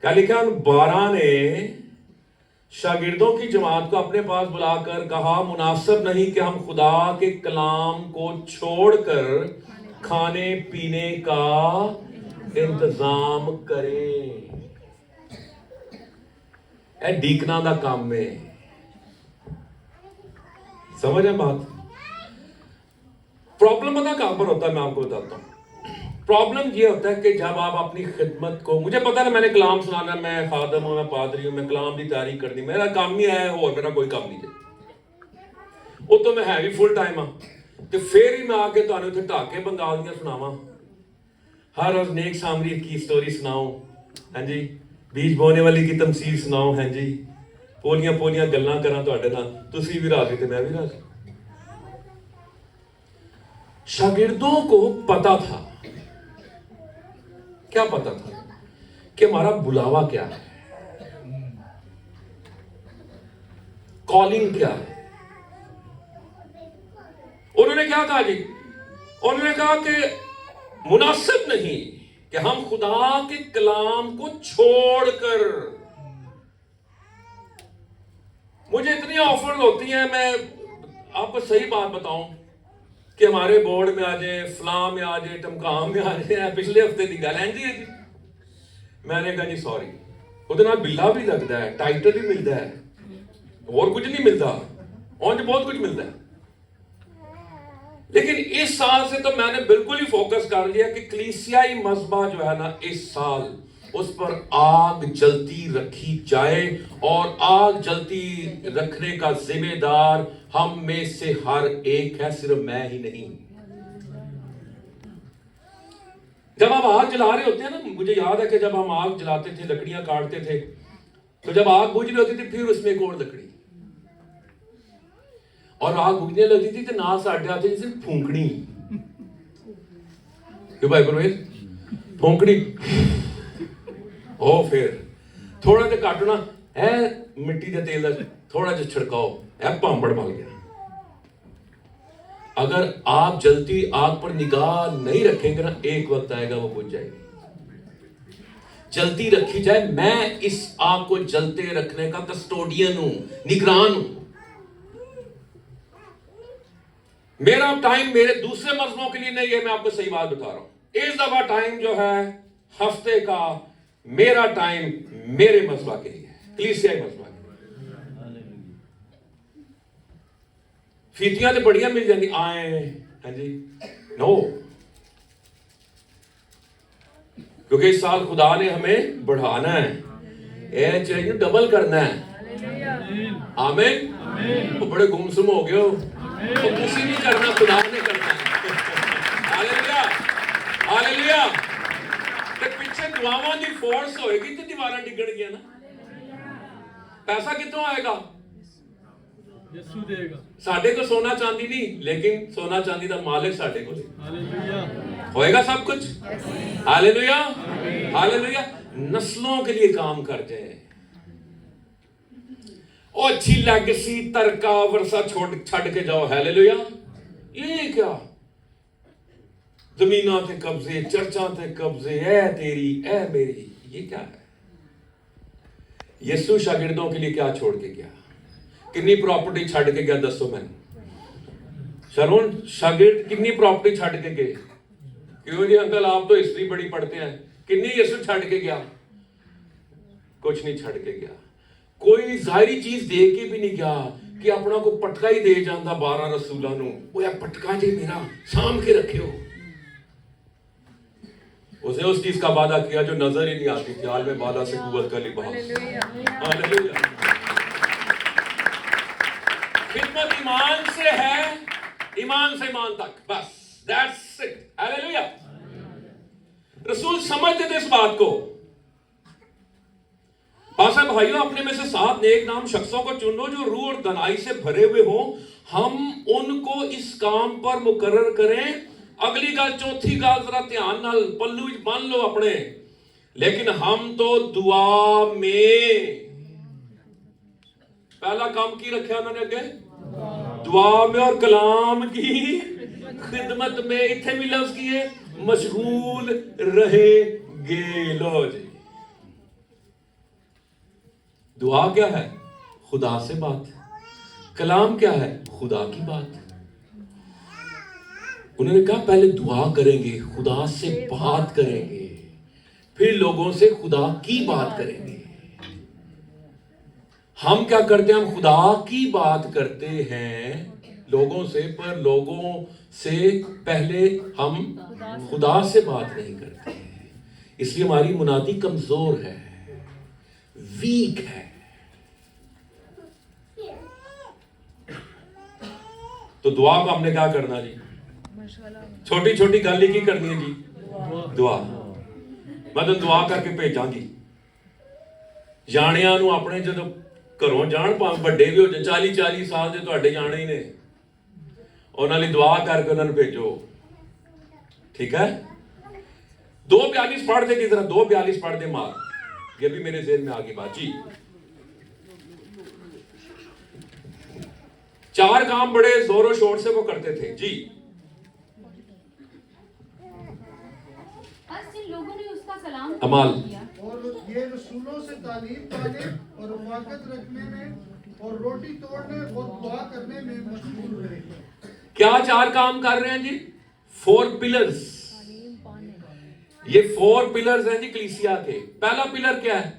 क्या लिखा? उन 12 ने शागिर्दों की जमात को अपने पास बुलाकर कहा, मुनासिब नहीं कि हम खुदा के कलाम को छोड़कर खाने पीने का इंतजाम करें। डीकना का काम है। समझ है बात? प्रॉब्लम पता कहां पर होता है, मैं आपको बताता हूं। प्रॉब्लम ये होता है कि जब आप अपनी खिदमत को, मुझे पता है मैंने कलाम सुनाना, मैं खादम हूं, मैं पादरी हूं, मैं कलाम की तैयारी करनी, मेरा काम ही है, और मेरा कोई काम नहीं है। वो तो मैं है भी फुल टाइम हाँ, तो फिर ही मैं आके तुहानू इत्थे ढाके बंगाल दियां सुनावां, हर रोज नेक सामरी की स्टोरी सुनाऊं, हाँ जी, बीज बोने वाली की तमसील सुनाओ, हाँ जी, पोलियां पोलियां गल्लां करा तुहाडे नाल, तुसीं भी राजी ते मैं भी राजी। शागिर्दों को पता था, क्या पता था? कि हमारा बुलावा क्या है, कॉलिंग क्या है। उन्होंने क्या कहा जी? उन्होंने कहा कि मुनासिब नहीं कि हम खुदा के कलाम को छोड़कर, मुझे इतनी ऑफर होती है, मैं आपको सही बात बताऊं कि हमारे बोर्ड में आ जाए, फलां में आ जाए, टमकाम में आ जाए, पिछले हफ्ते की गल है जी। मैंने कहा जी सॉरी, ਉਹਦੇ ਨਾਲ बिल्ला भी लगता है, टाइटल भी मिलता है, और कुछ नहीं मिलता, और बहुत कुछ मिलता है। लेकिन इस साल से तो मैंने बिल्कुल ही फोकस कर लिया कि कलीसियाई मजबा जो है ना, इस साल उस पर आग जलती रखी जाए, और आग जलती रखने का जिम्मेदार हम में से हर एक है, सिर्फ मैं ही नहीं। जब आप आग जला रहे होते हैं ना, मुझे याद है कि जब हम आग जलाते थे, लकड़ियां काटते थे, तो जब आग बुझ रही होती थी, फिर उसमें एक और लकड़ी, और आग बुझने लगती थी तो ना साढ़े आते जैसे फूंकनी, क्यों भाई परवेज, फूंकनी, ओ फिर थोड़ा जिहा काटना है, मिट्टी के तेल का थोड़ा जिहा छिड़काओ, है भांबड़ बल गया। अगर आप जलती आग पर निगाह नहीं रखेंगे ना, एक वक्त आएगा वो बुझ जाएगी। जलती रखी जाए, मैं इस आग को जलते रखने का कस्टोडियन हूं, निगरान हूं। मेरा टाइम मेरे दूसरे मजलों के लिए नहीं है, मैं आपको सही बात बता रहा हूं। इस दफा टाइम जो है हफ्ते का, मेरा टाइम मेरे मजबा के लिए, कलीसियाई मजबा के लिए। फीतियां तो बड़ियां मिल जाती आए, हाँ जी, नो, क्योंकि इस साल खुदा ने हमें बढ़ाना है, ये चाहिए डबल करना है। आमीन। तो बड़े गुमसुम हो गए हो, तो कुछ नहीं करना, खुदा ने करना है। Hallelujah, hallelujah. तो पीछे दुआवां दी फोर्स होएगी तो दीवारां डिगणगियां ना। पैसा कितों आएगा? यीशु देगा। साडे को सोना चांदी नहीं, लेकिन सोना चांदी का मालिक साडे को होएगा सब कुछ। Hallelujah, hallelujah. नस्लों के लिए काम करते हैं। ओ अच्छी लेगेसी, तरका वर्षा छड़ के जाओ। हालेलुया। ये क्या जमीना ते कब्जे, चर्चा ते कब्जे, ऐ तेरी ऐ मेरी, ये क्या है? यीशु शागिर्दों के लिए क्या छोड़ के गया? कितनी प्रॉपर्टी छड़ के गया? दसो मैंने। शरोन शागिर्द कितनी प्रॉपर्टी छड़ के गए? क्यों जी अंकल, आप तो हिस्ट्री बड़ी पढ़ते हैं। कितनी यीशु छड़ के गया? कुछ नहीं छड़ के गया। कोई जाहिरी चीज दे के भी नहीं गया कि अपना को पटका ही दे जाता 12 रसूलों नूं, वो यार पटका जे मेरा साम के रखियो। उसे उस चीज का वादा किया जो नजर ही नहीं आती थी, हाल में वादा से कुव्वत का लिबास। हालेलुया। खिदमत ईमान से है, ईमान से ईमान तक, बस दैट्स इट। हालेलुया। रसूल समझते थे इस बात को। बासा भाइयों, अपने में से 7 नेक नाम शख्सों को चुनो जो रूह और दनाई से भरे हुए हो, हम उनको इस काम पर मुकर्रर करें। अगली गल, चौथी गल जरा ध्यान नाल पल्लू बन लो अपने। लेकिन हम तो दुआ में, पहला काम की रखा उन्होंने अगे? दुआ में और कलाम की खिदमत में। इतने भी लफ्ज किए, मशगूल रहेंगे। लो जी, दुआ क्या है? खुदा से बात। कलाम क्या है? खुदा की बात। उन्होंने कहा पहले दुआ करेंगे, खुदा से बात करेंगे, फिर लोगों से खुदा की बात करेंगे। हम क्या करते हैं? हम खुदा की बात करते हैं लोगों से, पर लोगों से पहले हम खुदा से बात नहीं करते हैं। इसलिए हमारी मुनादी कमजोर है, वीक है। तो दुआ को हमने क्या करना जी? छोटी छोटी गल ही की करनी है जी? दुआ। मैं तो दुआ करके भेजांगी जानियां नूं अपने, जदों घरों जान, भावें ਵੱਡੇ भी हो जाए, 40-40 साल ਦੇ ਤੁਹਾਡੇ जाने ही ने, ਉਹਨਾਂ ਲਈ दुआ करके उन्होंने भेजो। ठीक है? 2:42 पढ़ दे, किस तरह 2:42 पढ़ दे मार, ये भी मेरे जेहन में आ गई बात जी। 4 काम बड़े जोरों शोर से वो करते थे जी। बस इन लोगों ने उसका सलाम अमाल किया और ये रसूलों से तालीम पाने और रफाकत रखने में और रोटी तोड़ने और दुआ करने में मशगूल रहे। क्या 4 काम कर रहे हैं जी? 4 पिलर्स। ये 4 पिलर्स हैं जी कलीसिया के। पहला पिलर क्या है?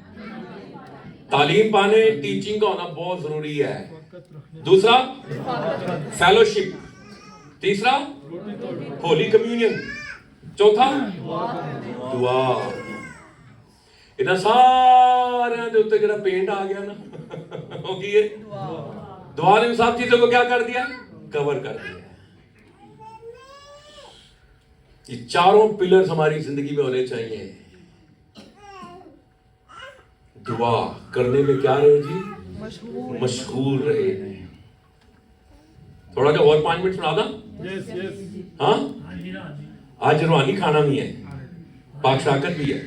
तालीम पाने, टीचिंग का होना बहुत जरूरी है। दूसरा फेलोशिप, तीसरा होली कम्युनियन, चौथा दुआ। इन्हां सारे दे उत्ते जेड़ा पेंट आ गया ना वो की है दुआ ने सब चीजों को क्या कर दिया? कवर कर दिया। ये चारों पिलर्स हमारी जिंदगी में होने चाहिए। दुआ करने में क्या रहे जी? मशगूल रहे। थोड़ा सा और 5 मिनट सुना दा। हाँ, आज रूहानी खाना भी है, पाक शाकत भी है।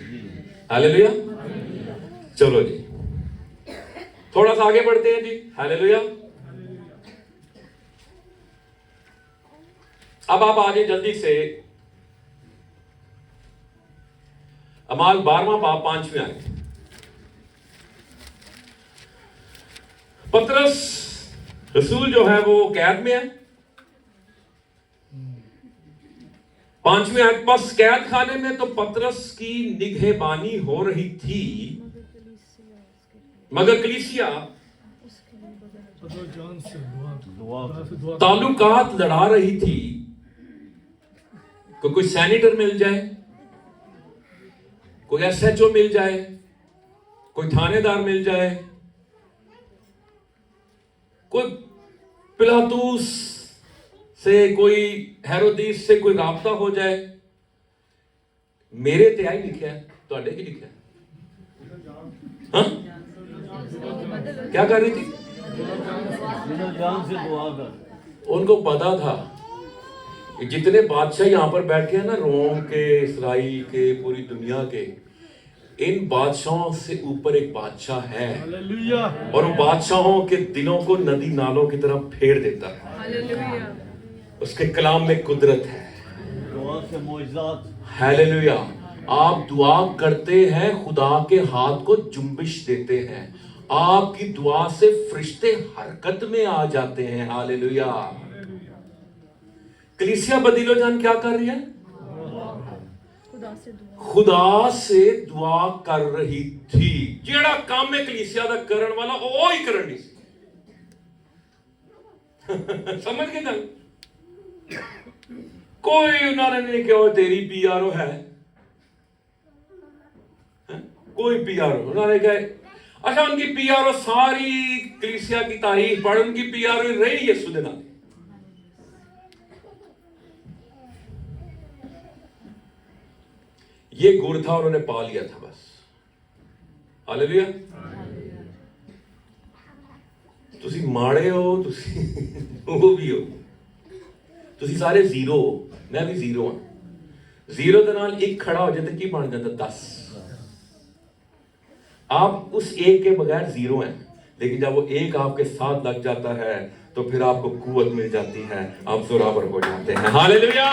हालेलुया। चलो जी थोड़ा सा आगे बढ़ते हैं जी। हालेलुया। अब आप आगे जल्दी से अमाल 12वां बाब 5वें आए। पतरस रसूल जो है वो कैद में है। 5वें आयत, बस कैद खाने में तो पतरस की निगहबानी हो रही थी, मगर कलीसिया ताल्लुकात लड़ा रही थी। कोई सैनिटर मिल जाए, कोई एसएचओ मिल जाए, कोई थानेदार मिल जाए, कोई पिलातूस से, कोई हेरोदीस से कोई राब्ता हो जाए। मेरे ते आई लिखा है, तो की लिखा है? हाँ? क्या कर रही थी? उनको पता था कि जितने बादशाह यहां पर बैठे हैं ना, रोम के, इसराइल के, पूरी दुनिया के, इन बादशाहों से ऊपर एक बादशाह है और वो बादशाहों के दिलों को नदी नालों की तरफ फेर देता है। उसके कलाम में कुदरत है। दुआ से मौजज़ात। हालेलुया। आप दुआ करते हैं, खुदा के हाथ को जुम्बिश देते हैं। आपकी दुआ से फरिश्ते हरकत में आ जाते हैं। हालेलुया। कलीसिया बदीलो जान क्या कर रही है? खुदा से दुआ कर रही थी। जेड़ा काम में कलीसिया दा करन वाला ओ ही करन दी। समझ गए गल? कोई उन्होंने नहीं कहा तेरी पीआरओ है, कोई पीआरओ उन्होंने कहा अच्छा उनकी पीआरओ सारी कलीसिया की तारीफ पढ़, उनकी पीआरओ रही यीशु दे नाल। ये गुण था, उन्होंने पा लिया था बस। हालेलुया। तुसी माड़े हो, तुसी वो भी हो, तुसी सारे जीरो हो, मैं भी जीरो हां। जीरो के नाल एक खड़ा हो जाए तो की बन जाता? 10। आप उस एक के बगैर जीरो हैं, लेकिन जब वो एक आपके साथ लग जाता है तो फिर आपको कुव्वत मिल जाती है, आप जोरावर हो जाते हैं। हालेलुया।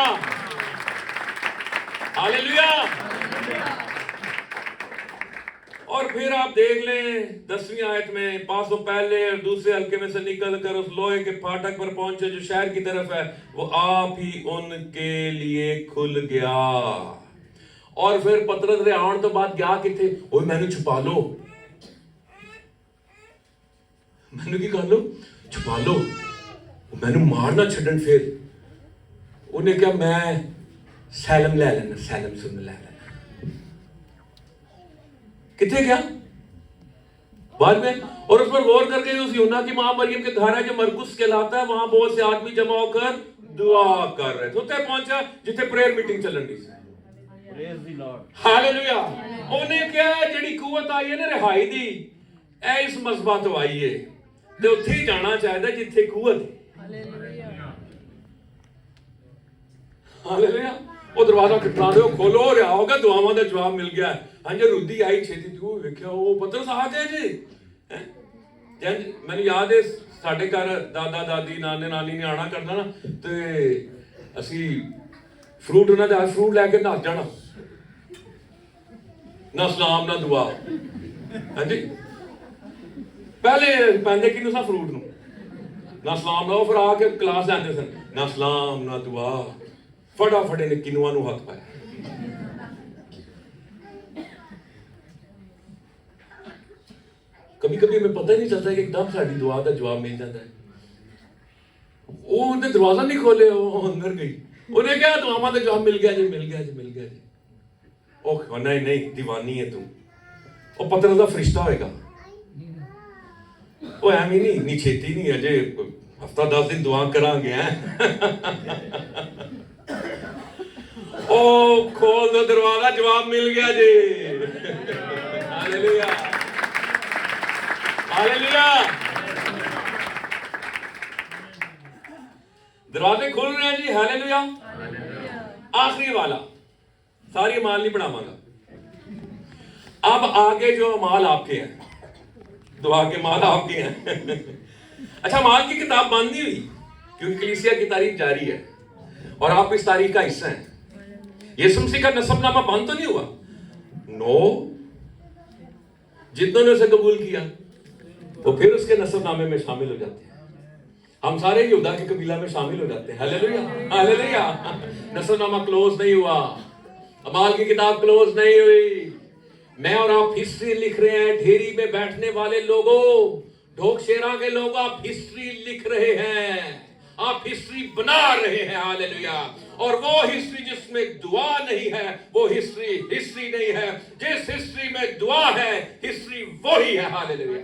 हालेलुया। और फिर आप देख लें 10वीं आयत में, पासों पहले और दूसरे हल्के में से निकलकर उस लोहे के फाटक पर पहुंचे जो शहर की तरफ है, वो आप ही उनके लिए खुल गया। और फिर पतरस रे आउण तो बाद गया किथे? ओए मैनू छुपा लो, मैनू की कर लो, छुपा लो, मैनू मारना छड्डन। फिर उन्हें क्या, मैं सैलम ले लेना, सैलम सुन ले लेना। किथे गया बाद में? और उस पर गौर करके उस यूना की मां मरियम के घर है जो मरकुस कहलाता है, वहां बहुत से आदमी जमा होकर दुआ कर रहे थे। उत्ते पहुंचा जिथे प्रेयर मीटिंग चलन दी। हालेलुया। उन्हें क्या जेड़ी कुवत आई है ना रिहाई दी, ए इस मजबा तो आई है, ते उत्थे ही जाना चाहिए जिथे कुवत है। हालेलुया। वो दरवाजा खटखा दो, खोलो, रहा होगा दुआवां दा जवाब मिल गया। हाँ जी रुदी आई छेती तू वेख्या वो पतरस आ गए जी। मैंने याद है ਸਾਡੇ ਘਰ ਦਾਦਾ ਦਾਦੀ ਨਾਨੇ ਨਾਨੀ ਨੇ ਆਣਾ ਕਰਨਾ ਨਾ ਤੇ ਅਸੀਂ ਫਰੂਟ ਉਹਨਾਂ ਦਾ ਫਰੂਟ ਲੈ ਕੇ ਨੱਸ ਜਾਣਾ, ਨਾ ਸਲਾਮ ਨਾ ਦੁਆ। ਹਾਂਜੀ ਪਹਿਲੇ ਪੈਂਦੇ ਕਿਹਨੂੰ ਸਾਂ ਫਰੂਟ ਨੂੰ, ਨਾ ਸਲਾਮ ਨਾ, ਉਹ ਫਿਰ ਆ ਕੇ ਕਲਾਸ ਜਾਂਦੇ ਸਨ, ਨਾ ਸਲਾਮ ਨਾ ਦੁਆ, फटाफट ने किनुआ ਨੂੰ ਹੱਥ ਪਾਇਆ। कभी कभी हमें पता ही नहीं चलता कि एकदम साड़ी दुआ का जवाब मिल जाता है। वो उन्हें दरवाजा नहीं खोले, वो अंदर गई, उन्हें क्या दुआवा का जवाब मिल गया जी, मिल गया जी, मिल गया जी। ओह नहीं नहीं दीवानी है तू, वो पत्थर का फरिश्ता होएगा, वो एम ही नहीं छेती नहीं, अजे हफ्ता 10 दिन दुआ करांगे हैं। ओ खोल दो दरवाजा, जवाब मिल गया जी। Hallelujah hallelujah. दरवाजे खुल रहे हैं जी, हालेलुया। आखिरी वाला, सारी अमाल नहीं पढ़ावांगा, अब आगे जो अमाल आपके हैं, दुआ के माल आपके हैं। अच्छा, अमाल की किताब बंद नहीं हुई क्योंकि कलीसिया की तारीख जारी है और आप इस तारीख का हिस्सा हैं। यीशु मसीह का नसबनामा बंद तो नहीं हुआ, नो। जितनों ने उसे कबूल किया वो फिर उसके नसबनामे में शामिल हो जाते हैं। हम सारे यहूदा के कबीला में शामिल हो जाते हैं। Hallelujah hallelujah. नसबनामा क्लोज नहीं हुआ, अमाल की किताब क्लोज नहीं हुई। मैं और आप हिस्ट्री लिख रहे हैं, ढेरी में बैठने वाले लोगों, ढोकशेरा के लोग, आप हिस्ट्री लिख रहे हैं, आप हिस्ट्री बना रहे हैं। हालेलुया। और वो हिस्ट्री जिसमें दुआ नहीं है वो हिस्ट्री नहीं है। जिस हिस्ट्री में दुआ है हिस्ट्री वो ही है। हालेलुया।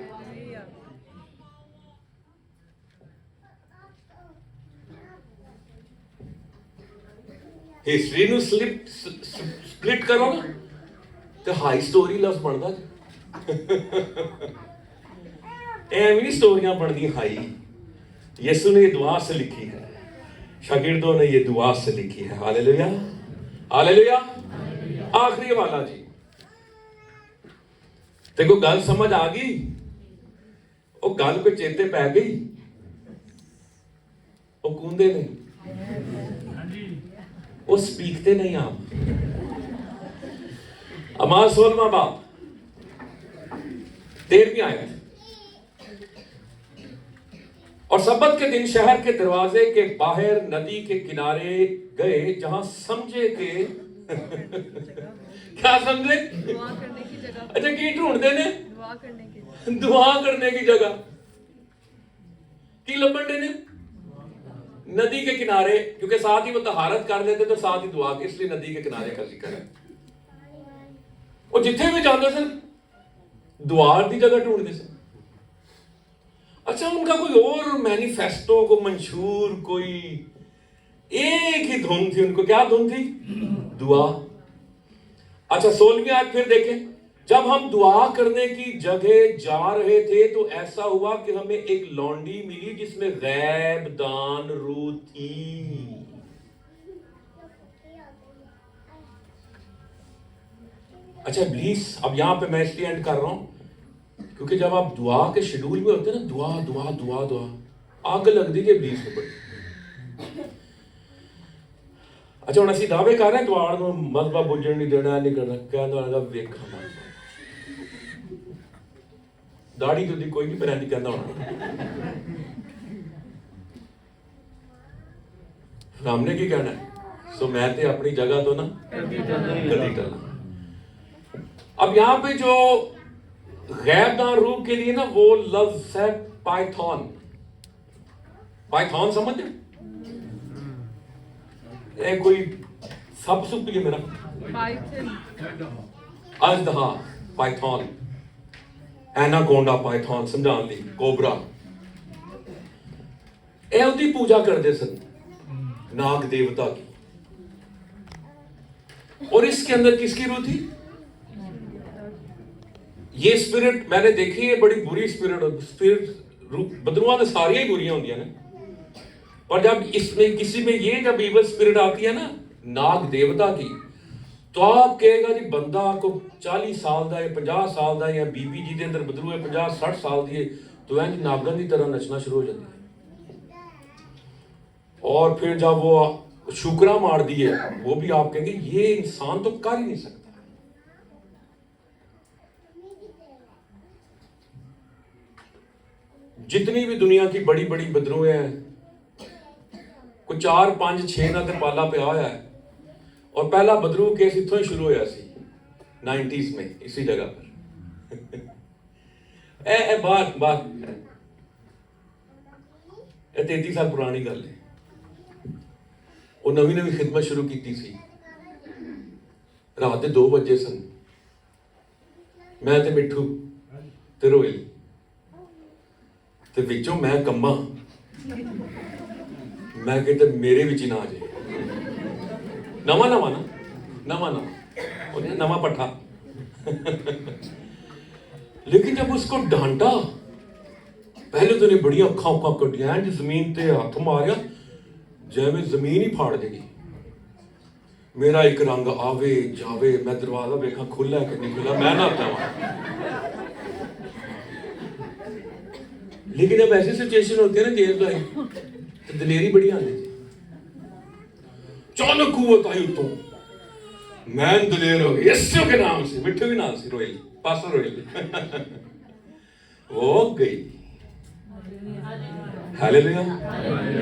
हिस्ट्री ਨੂੰ स्प्लिट करो ना तो हाई स्टोरी लफ्ज बनता जी। एवं नहीं स्टोरियां बनती हाई। यीशु ने ये दुआ से लिखी है, शागिर्दों ने ये दुआ से लिखी है। Hallelujah hallelujah. आखिरी वाला जी, देखो गल समझ आ गई, वो गल पे चेते पै गई, वो कूंदे नहीं, वो स्पीकते नहीं। आप अमाल 16वां बाब 13वीं आयत। और सब्बत के दिन शहर के दरवाजे के बाहर नदी के किनारे गए जहां समझे के क्या समझे? दुआ करने की जगह। अच्छा, की ढूंढते ने? दुआ करने की जगह। दुआ करने की जगह की लबन ने? नदी के किनारे, क्योंकि साथ ही वो तहारत कर लेते तो साथ ही दुआ की, इसलिए नदी के किनारे का जिक्र है। और जिथे भी जाते थे दुआ की जगह ढूंढते थे। अच्छा, उनका कोई और मैनिफेस्टो को मंशूर कोई एक ही धुन थी, उनको क्या धुन थी? दुआ। अच्छा, 16वीं आयत फिर देखें। जब हम दुआ करने की जगह जा रहे थे तो ऐसा हुआ कि हमें एक लौंडी मिली जिसमें गैब दान रू थी। अच्छा इब्लीस, अब यहां पे मैं इसलिए एंड कर रहा हूं क्योंकि जब आप दुआ के शेड्यूल में होते हैं ना, दुआ दुआ दुआ दुआ, आग लगती है इब्लीस को बड़ी। अच्छा, हम असीं दावे कर रहे हैं दुआ को मजहबा बुझण नहीं देना, नहीं करना, कहना वेखा मत दाढ़ी तो कोई नहीं पर नहीं कहता होना। हमने की कहना है, सो मैं ते अपनी जगह तो ना कदी टलना। अब यहां पे जो गैबदान रूह के लिए ना वो लफ्ज है पाइथॉन। पाइथॉन समझते? कोई सब सुप के मेरा अजदहा पाइथॉन, एनाकोंडा पाइथॉन समझाने ली, कोबरा। ए उदी पूजा करते सन नाग देवता की। और इसके अंदर किसकी रूह थी? ये स्पिरिट मैंने देखी है, बड़ी बुरी स्पिरिट बदरुआ तो सारियां ही बुरियां होंगी ना, पर जब इसमें किसी में ये जब इवल स्पिरिट आती है ना नाग देवता की, तो आप कहेगा जी बंदा को 40 साल का है, 50 साल का है, बीबी जी के अंदर बदरू है 50-60 साल की है, तो इंज नागन की तरह नचना शुरू हो जाती है। और फिर जब वो शुक्रा मार दी है, वो भी आप कहेंगे ये इंसान तो कर ही नहीं सकता। जितनी भी दुनिया की बड़ी बड़ी बदरूएं हैं, कोई 4 5 6 ना तो पाला पे आया है। और पहला बदरू केस इतों ही शुरू होया सी 90s में, इसी जगह पर। ए बात 33 साल पुरानी गल है। वो नवी नवी खिदमत शुरू की सी। रात के 2 बजे सन, मैं ते मिठू ते रोहिल ते विचों मैं कम्मा, मैं कहते मेरे विच ही ना आ जाए। नवा नवा पट्ठा। लेकिन जब उसको डांटा, पहले तो ने बड़ी अखा उखा कटिया, जमीन ते हाथ मारिया जैवे जमीन ही फाड़ देगी। मेरा एक रंग आवे जावे, मैं दरवाजा वेखा खुला कि नहीं खुला, मैं नहाता वहां। लेकिन जब ऐसी सिचुएशन होती है ना जेल लाई, तो दलेरी बड़ी आती है। चालक कुवत आई तो मैं दलेर हो गई, यस्सु के नाम से, मिठू के नाम से, रोहिल, पास्टर रोहिल। वो गई। हालेलुया।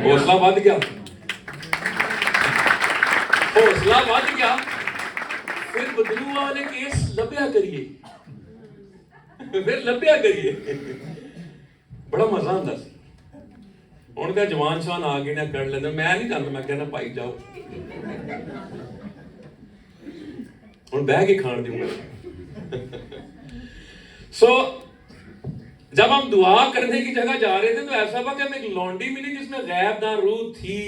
हौसला बढ़ गया, हौसला बढ़ गया। फिर बदलू वाले केस लभ्या करिए, फिर लभ्या करिए। बड़ा मजा आता सी। ਹੁਣ ਤਾਂ ਜਵਾਨ ਸ਼ਾਨ ਆ ਗਏ ਨੇ, ਕਰ ਲੈਂਦੇ। ਮੈਂ ਨਹੀਂ ਜਾਂਦਾ, मैं कहना भाई जाओ, ਹੁਣ ਬਹਿ ਕੇ ਖਾਣ ਦੀ उम्र। सो जब हम दुआ करने की जगह जा रहे थे तो ऐसा हुआ कि हमें एक लौंडी मिली जिसमें गैबदार रूह थी।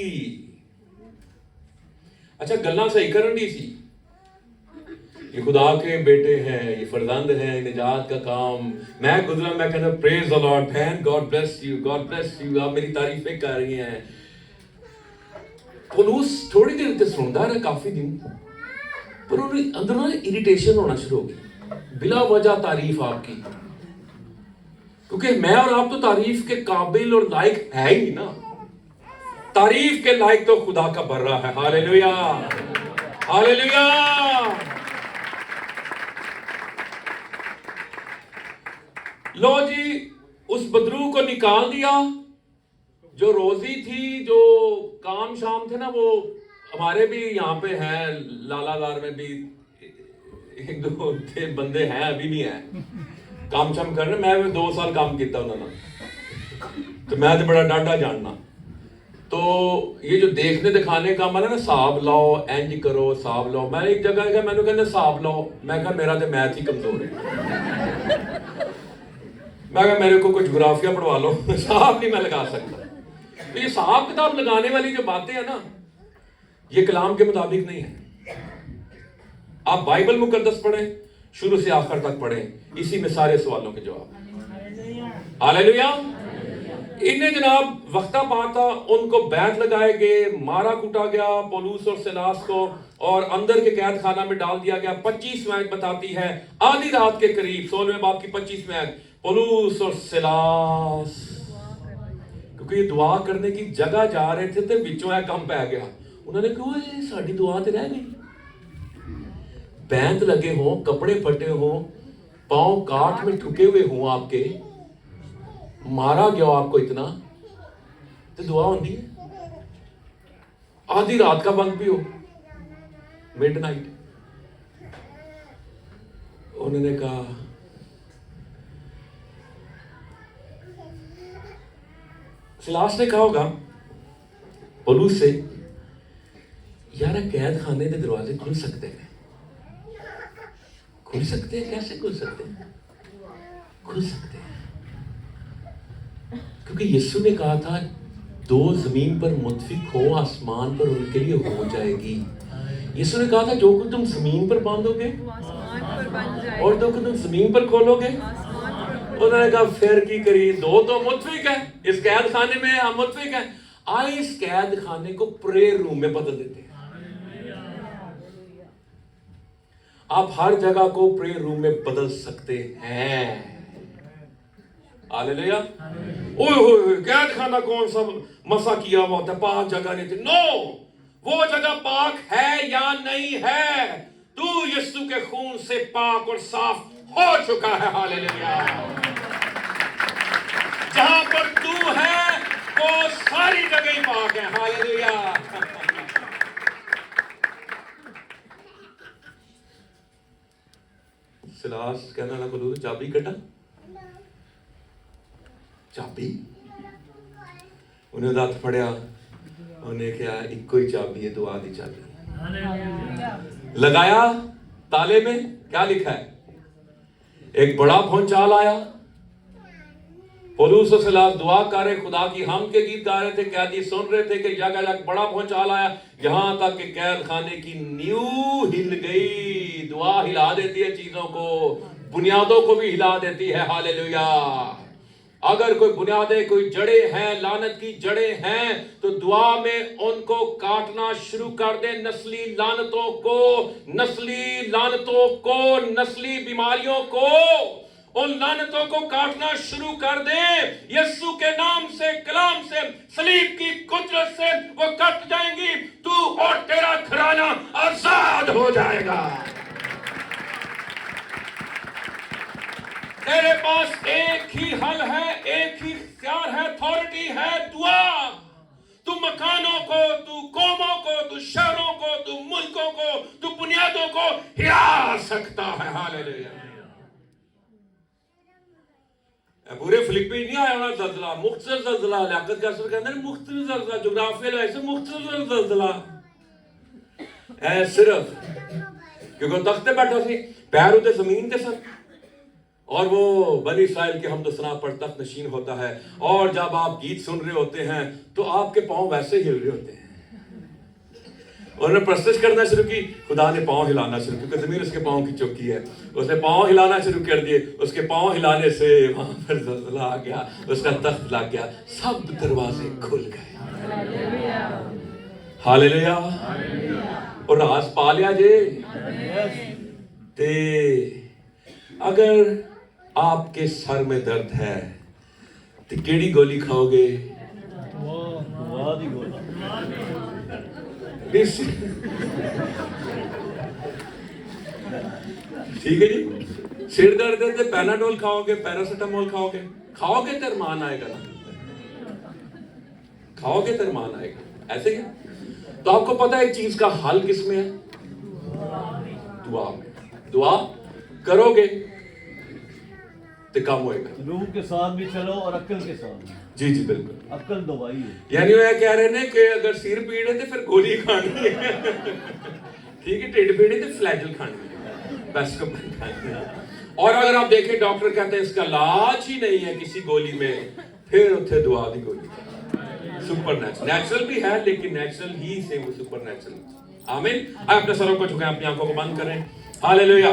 अच्छा, गल्ला सही करन दी सी, ये खुदा के बेटे हैं, ये फरजंद हैं, निजात का काम। मैं गुजरा, मैं कहता praise the Lord, thank God bless you, God bless you. आप मेरी तारीफें कर रही हैं। पौलुस थोड़ी देर तक सुनता रहा, काफी दिन, पर उन्हें अंदर ना इरिटेशन होना शुरू हो गई, बिला वजह तारीफ आपकी। क्योंकि मैं और आप तो तारीफ के काबिल और लायक है ही नहीं ना। तारीफ के लायक तो खुदा का बर्रा है। Hallelujah, hallelujah. लो जी, उस बदरू को निकाल दिया। जो रोजी थी, जो काम शाम थे ना, वो हमारे भी यहाँ पे है, लालादार में भी एक दो थे बंदे हैं, अभी भी हैं काम शाम कर रहे। मैं 2 साल काम किया उन्होंने, तो मैं तो बड़ा डांटा जानना। तो ये जो देखने दिखाने का मतलब ना, हिसाब लाओ, इंज करो, हिसाब लाओ। मैं एक जगह गया, मैंने कहना हिसाब लाओ, मैं कहा मेरा तो मैथ ही कमजोर है। मैं कहा मेरे को कुछ जोग्राफिया पढ़वा लो, हिसाब नहीं मैं लगा सकता। तो ये हिसाब किताब लगाने वाली जो बातें हैं ना, ये कलाम के मुताबिक नहीं है। आप बाइबल मुकद्दस पढ़ें, शुरू से आखिर तक पढ़ें, इसी में सारे सवालों के जवाब। हालेलुया। इन्हें जनाब वक्ता पाता, उनको बैत लगाए गए, मारा कूटा गया पौलुस और सिलास को, और अंदर के कैद खाना में डाल दिया गया। 25 आयत बताती है, आधी रात के करीब 16वें बाब की 25 आयत, पौलुस और सिलास, क्योंकि ये दुआ करने की जगह जा रहे थे, तो विचों है कम पै गया। उन्होंने कहा साड़ी दुआ तो रह गई। बैंत लगे हो, कपड़े फटे हो, पांव काट में ठुके हुए हो, आपके मारा गया आपको इतना, तो दुआ होती है। आधी रात का वक्त भी हो, मिडनाइट। उन्होंने कहा सिलास ने कहा होगा पौलुस से, यार कैद खाने के दरवाजे खुल सकते हैं, खुल सकते हैं, कैसे खुल सकते हैं? खुल सकते हैं क्योंकि यीशु ने कहा था, 2 जमीन पर मुत्फिक हो, आसमान पर उनके लिए हो जाएगी। यीशु ने कहा था, जो कुछ तुम जमीन पर बांधोगे और जो कुछ तुम जमीन पर खोलोगे। उन्होंने कहा फिर की करी, 2 तो मुत्फिक है, इस कैद खाने में हम मुत्फिक हैं, आए इस कैद खाने को प्रेयर रूम में बदल देते हैं। आप हर जगह को प्रेयर रूम में बदल सकते हैं। हालेलुया। ओए होए, कैद खाना कौन सा मसा किया हुआ होता है, पाक जगह नहीं थी। नो, वो जगह पाक है या नहीं है, तू यीशु के खून से पाक और साफ हो चुका है। हालेलुया। जहां पर तू है वो सारी जगह ही पाक है। हालेलुया। सिलास कहना ना बोलो, चाबी कटा, चाबी उन्हें हथ फड़िया, उन्हें कहा इको ही चाबी है, दुआ दी चाबी। लगाया ताले में, क्या लिखा है? एक बड़ा भूचाल आया। पौलुस और सिलास दुआ कर रहे, खुदा की हम के गीत गा रहे थे, कैदी सुन रहे थे कि जगह जगह बड़ा भूचाल आया, यहां तक कि कैद खाने की नींव हिल गई। दुआ हिला देती है चीजों को, बुनियादों को भी हिला देती है। हालेलुया। अगर कोई बुनियादें, कोई जड़ें हैं, लानत की जड़ें हैं, तो दुआ में उनको काटना शुरू कर दे। नस्ली लानतों को, नस्ली लानतों को, नस्ली बीमारियों को, उन लानतों को काटना शुरू कर दे। यीशु के नाम से, कलाम से, सलीब की कुदरत से वो कट जाएंगी। तू और तेरा घराना आजाद हो जाएगा। तेरे पास एक ही हल है, एक ही इख्तियार है, अथॉरिटी है, दुआ। तू मकानों को, तू कौमों को, तू शहरों को, तू मुल्कों को, तू बुनियादों को हिला सकता है। हालेलुया। पूरे फिलिपी नहीं आया ना ज़ल्ज़ला, मुख्तसर ज़ल्ज़ला। लियाकत का असर कहते हैं मुख्तसर ज़ल्ज़ला, जोग्राफिया ऐसे मुख्तसर ज़ल्ज़ला है सिर्फ क्योंकि तख्ते बैठा सी, पैर उते जमीन के सन, और वो बनी इस्राइल के हमदो सना पर तख्त नशीन होता है। और जब आप गीत सुन रहे होते हैं तो आपके पांव वैसे हिल रहे होते हैं। उन्होंने प्रस्तुत करना शुरू की, खुदा ने पांव हिलाना शुरू किया, क्योंकि जमीन उसके पांव की चौकी है। उसने पांव हिलाना शुरू कर दिए, उसके पांव हिलाने से वहां पर ज़ल्ज़ला आ गया, उसका तख्त लग गया, सब दरवाजे खुल गए। हालेलुया। और राज पा लिया जे। ते अगर आपके सर में दर्द है तो केड़ी गोली खाओगे? ठीक है जी। सिर दर्द है तो पैनाडोल खाओगे, पैरासिटामोल खाओगे, खाओगे तो अरमान आएगा ना, खाओगे तो अरमान आएगा। ऐसे क्या? तो आपको पता है एक चीज का हल किसमें है? दुआ में। दुआ करोगे तो काम होएगा। रूह के साथ भी चलो और अक्ल के साथ भी। जी जी बिल्कुल। अक्ल दवाई है। यानी वो कह रहे हैं कि अगर सिर पीड़ है तो फिर गोली खानी है। ठीक है, ढिड पीड़ है तो फ्लैजल खानी है, बस को खानी है। और अगर आप देखें डॉक्टर कहते हैं इसका इलाज ही नहीं है किसी गोली में, फिर उठे दुआ दी गोली। सुपर नेचुरल भी है, लेकिन नेचुरल ही से वो सुपर नेचुरल। आमीन। आप अपने सरों को झुकाएं, अपनी आंखों को बंद करें। हालेलुया।